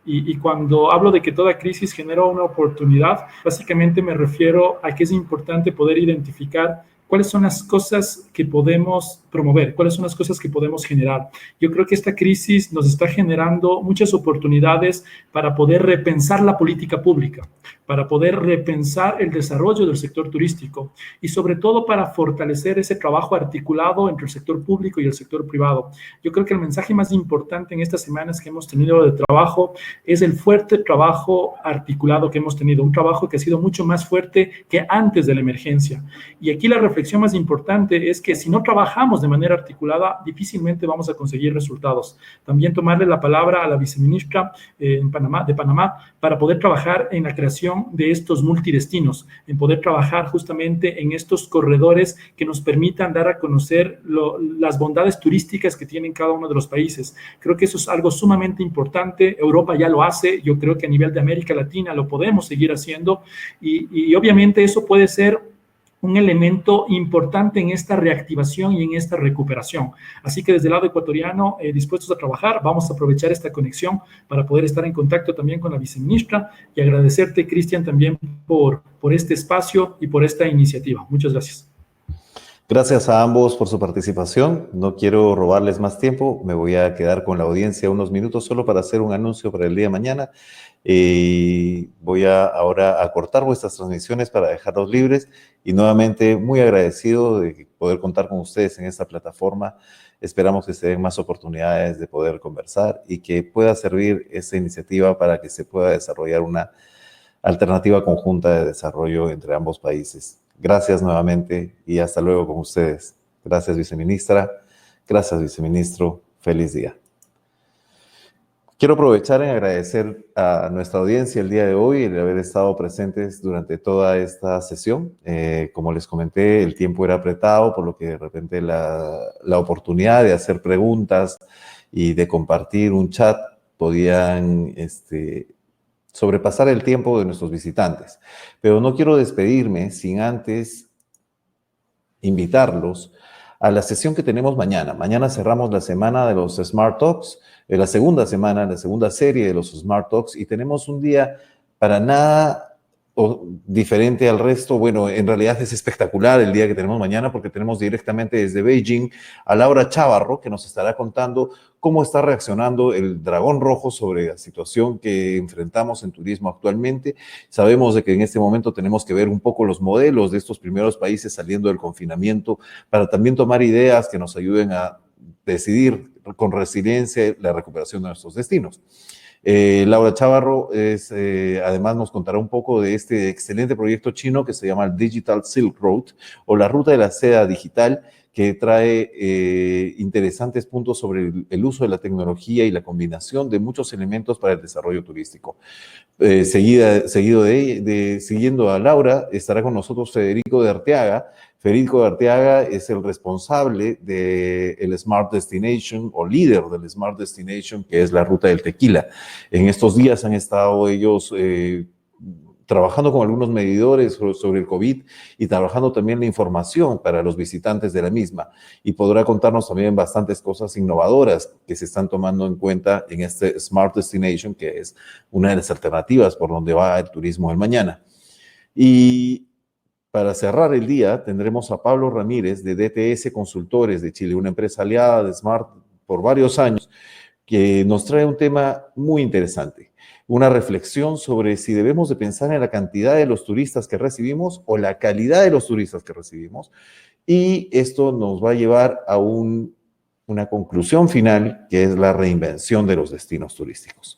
Y cuando hablo de que toda crisis genera una oportunidad, básicamente me refiero a que es importante poder identificar cuáles son las cosas que podemos promover, cuáles son las cosas que podemos generar. Yo creo que esta crisis nos está generando muchas oportunidades para poder repensar la política pública, para poder repensar el desarrollo del sector turístico y sobre todo para fortalecer ese trabajo articulado entre el sector público y el sector privado. Yo creo que el mensaje más importante en estas semanas que hemos tenido de trabajo es el fuerte trabajo articulado que hemos tenido, un trabajo que ha sido mucho más fuerte que antes de la emergencia. Y aquí la reflexión más importante es que si no trabajamos de manera articulada, difícilmente vamos a conseguir resultados. También tomarle la palabra a la viceministra de Panamá para poder trabajar en la creación de estos multidestinos, en poder trabajar justamente en estos corredores que nos permitan dar a conocer las bondades turísticas que tienen cada uno de los países. Creo que eso es algo sumamente importante. Europa ya lo hace, yo creo que a nivel de América Latina lo podemos seguir haciendo y obviamente eso puede ser un elemento importante en esta reactivación y en esta recuperación. Así que desde el lado ecuatoriano, dispuestos a trabajar, vamos a aprovechar esta conexión para poder estar en contacto también con la viceministra y agradecerte, Cristian, también por este espacio y por esta iniciativa. Muchas gracias. Gracias a ambos por su participación. No quiero robarles más tiempo. Me voy a quedar con la audiencia unos minutos solo para hacer un anuncio para el día de mañana. Voy ahora a cortar vuestras transmisiones para dejarlos libres y nuevamente muy agradecido de poder contar con ustedes en esta plataforma. Esperamos que se den más oportunidades de poder conversar y que pueda servir esta iniciativa para que se pueda desarrollar una alternativa conjunta de desarrollo entre ambos países. Gracias nuevamente y hasta luego con ustedes. Gracias, viceministra. Gracias, viceministro. Feliz día. Quiero aprovechar en agradecer a nuestra audiencia el día de hoy el haber estado presentes durante toda esta sesión. Como les comenté, el tiempo era apretado, por lo que de repente la oportunidad de hacer preguntas y de compartir un chat podían sobrepasar el tiempo de nuestros visitantes. Pero no quiero despedirme sin antes invitarlos a la sesión que tenemos mañana. Mañana cerramos la semana de los Smart Talks, la segunda semana, la segunda serie de los Smart Talks, y tenemos un día para nada diferente al resto. Bueno, en realidad es espectacular el día que tenemos mañana porque tenemos directamente desde Beijing a Laura Chávarro, que nos estará contando cómo está reaccionando el Dragón Rojo sobre la situación que enfrentamos en turismo actualmente. Sabemos de que en este momento tenemos que ver un poco los modelos de estos primeros países saliendo del confinamiento para también tomar ideas que nos ayuden a decidir con resiliencia la recuperación de nuestros destinos. Laura Chávarro además nos contará un poco de este excelente proyecto chino que se llama el Digital Silk Road o la ruta de la seda digital, que trae interesantes puntos sobre el uso de la tecnología y la combinación de muchos elementos para el desarrollo turístico. Siguiendo a Laura, estará con nosotros Federico de Arteaga. Federico de Arteaga es el responsable del Smart Destination o líder del Smart Destination, que es la ruta del tequila. En estos días han estado ellos trabajando con algunos medidores sobre el COVID y trabajando también la información para los visitantes de la misma. Y podrá contarnos también bastantes cosas innovadoras que se están tomando en cuenta en este Smart Destination, que es una de las alternativas por donde va el turismo del mañana. Y para cerrar el día, tendremos a Pablo Ramírez de DTS Consultores de Chile, una empresa aliada de Smart por varios años, que nos trae un tema muy interesante, una reflexión sobre si debemos de pensar en la cantidad de los turistas que recibimos o la calidad de los turistas que recibimos. Y esto nos va a llevar a una conclusión final, que es la reinvención de los destinos turísticos.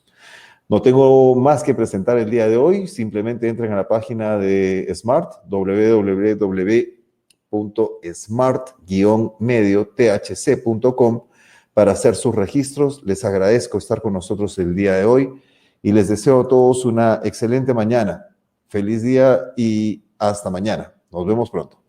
No tengo más que presentar el día de hoy, simplemente entren a la página de Smart, www.smart-mediothc.com para hacer sus registros. Les agradezco estar con nosotros el día de hoy y les deseo a todos una excelente mañana. Feliz día y hasta mañana. Nos vemos pronto.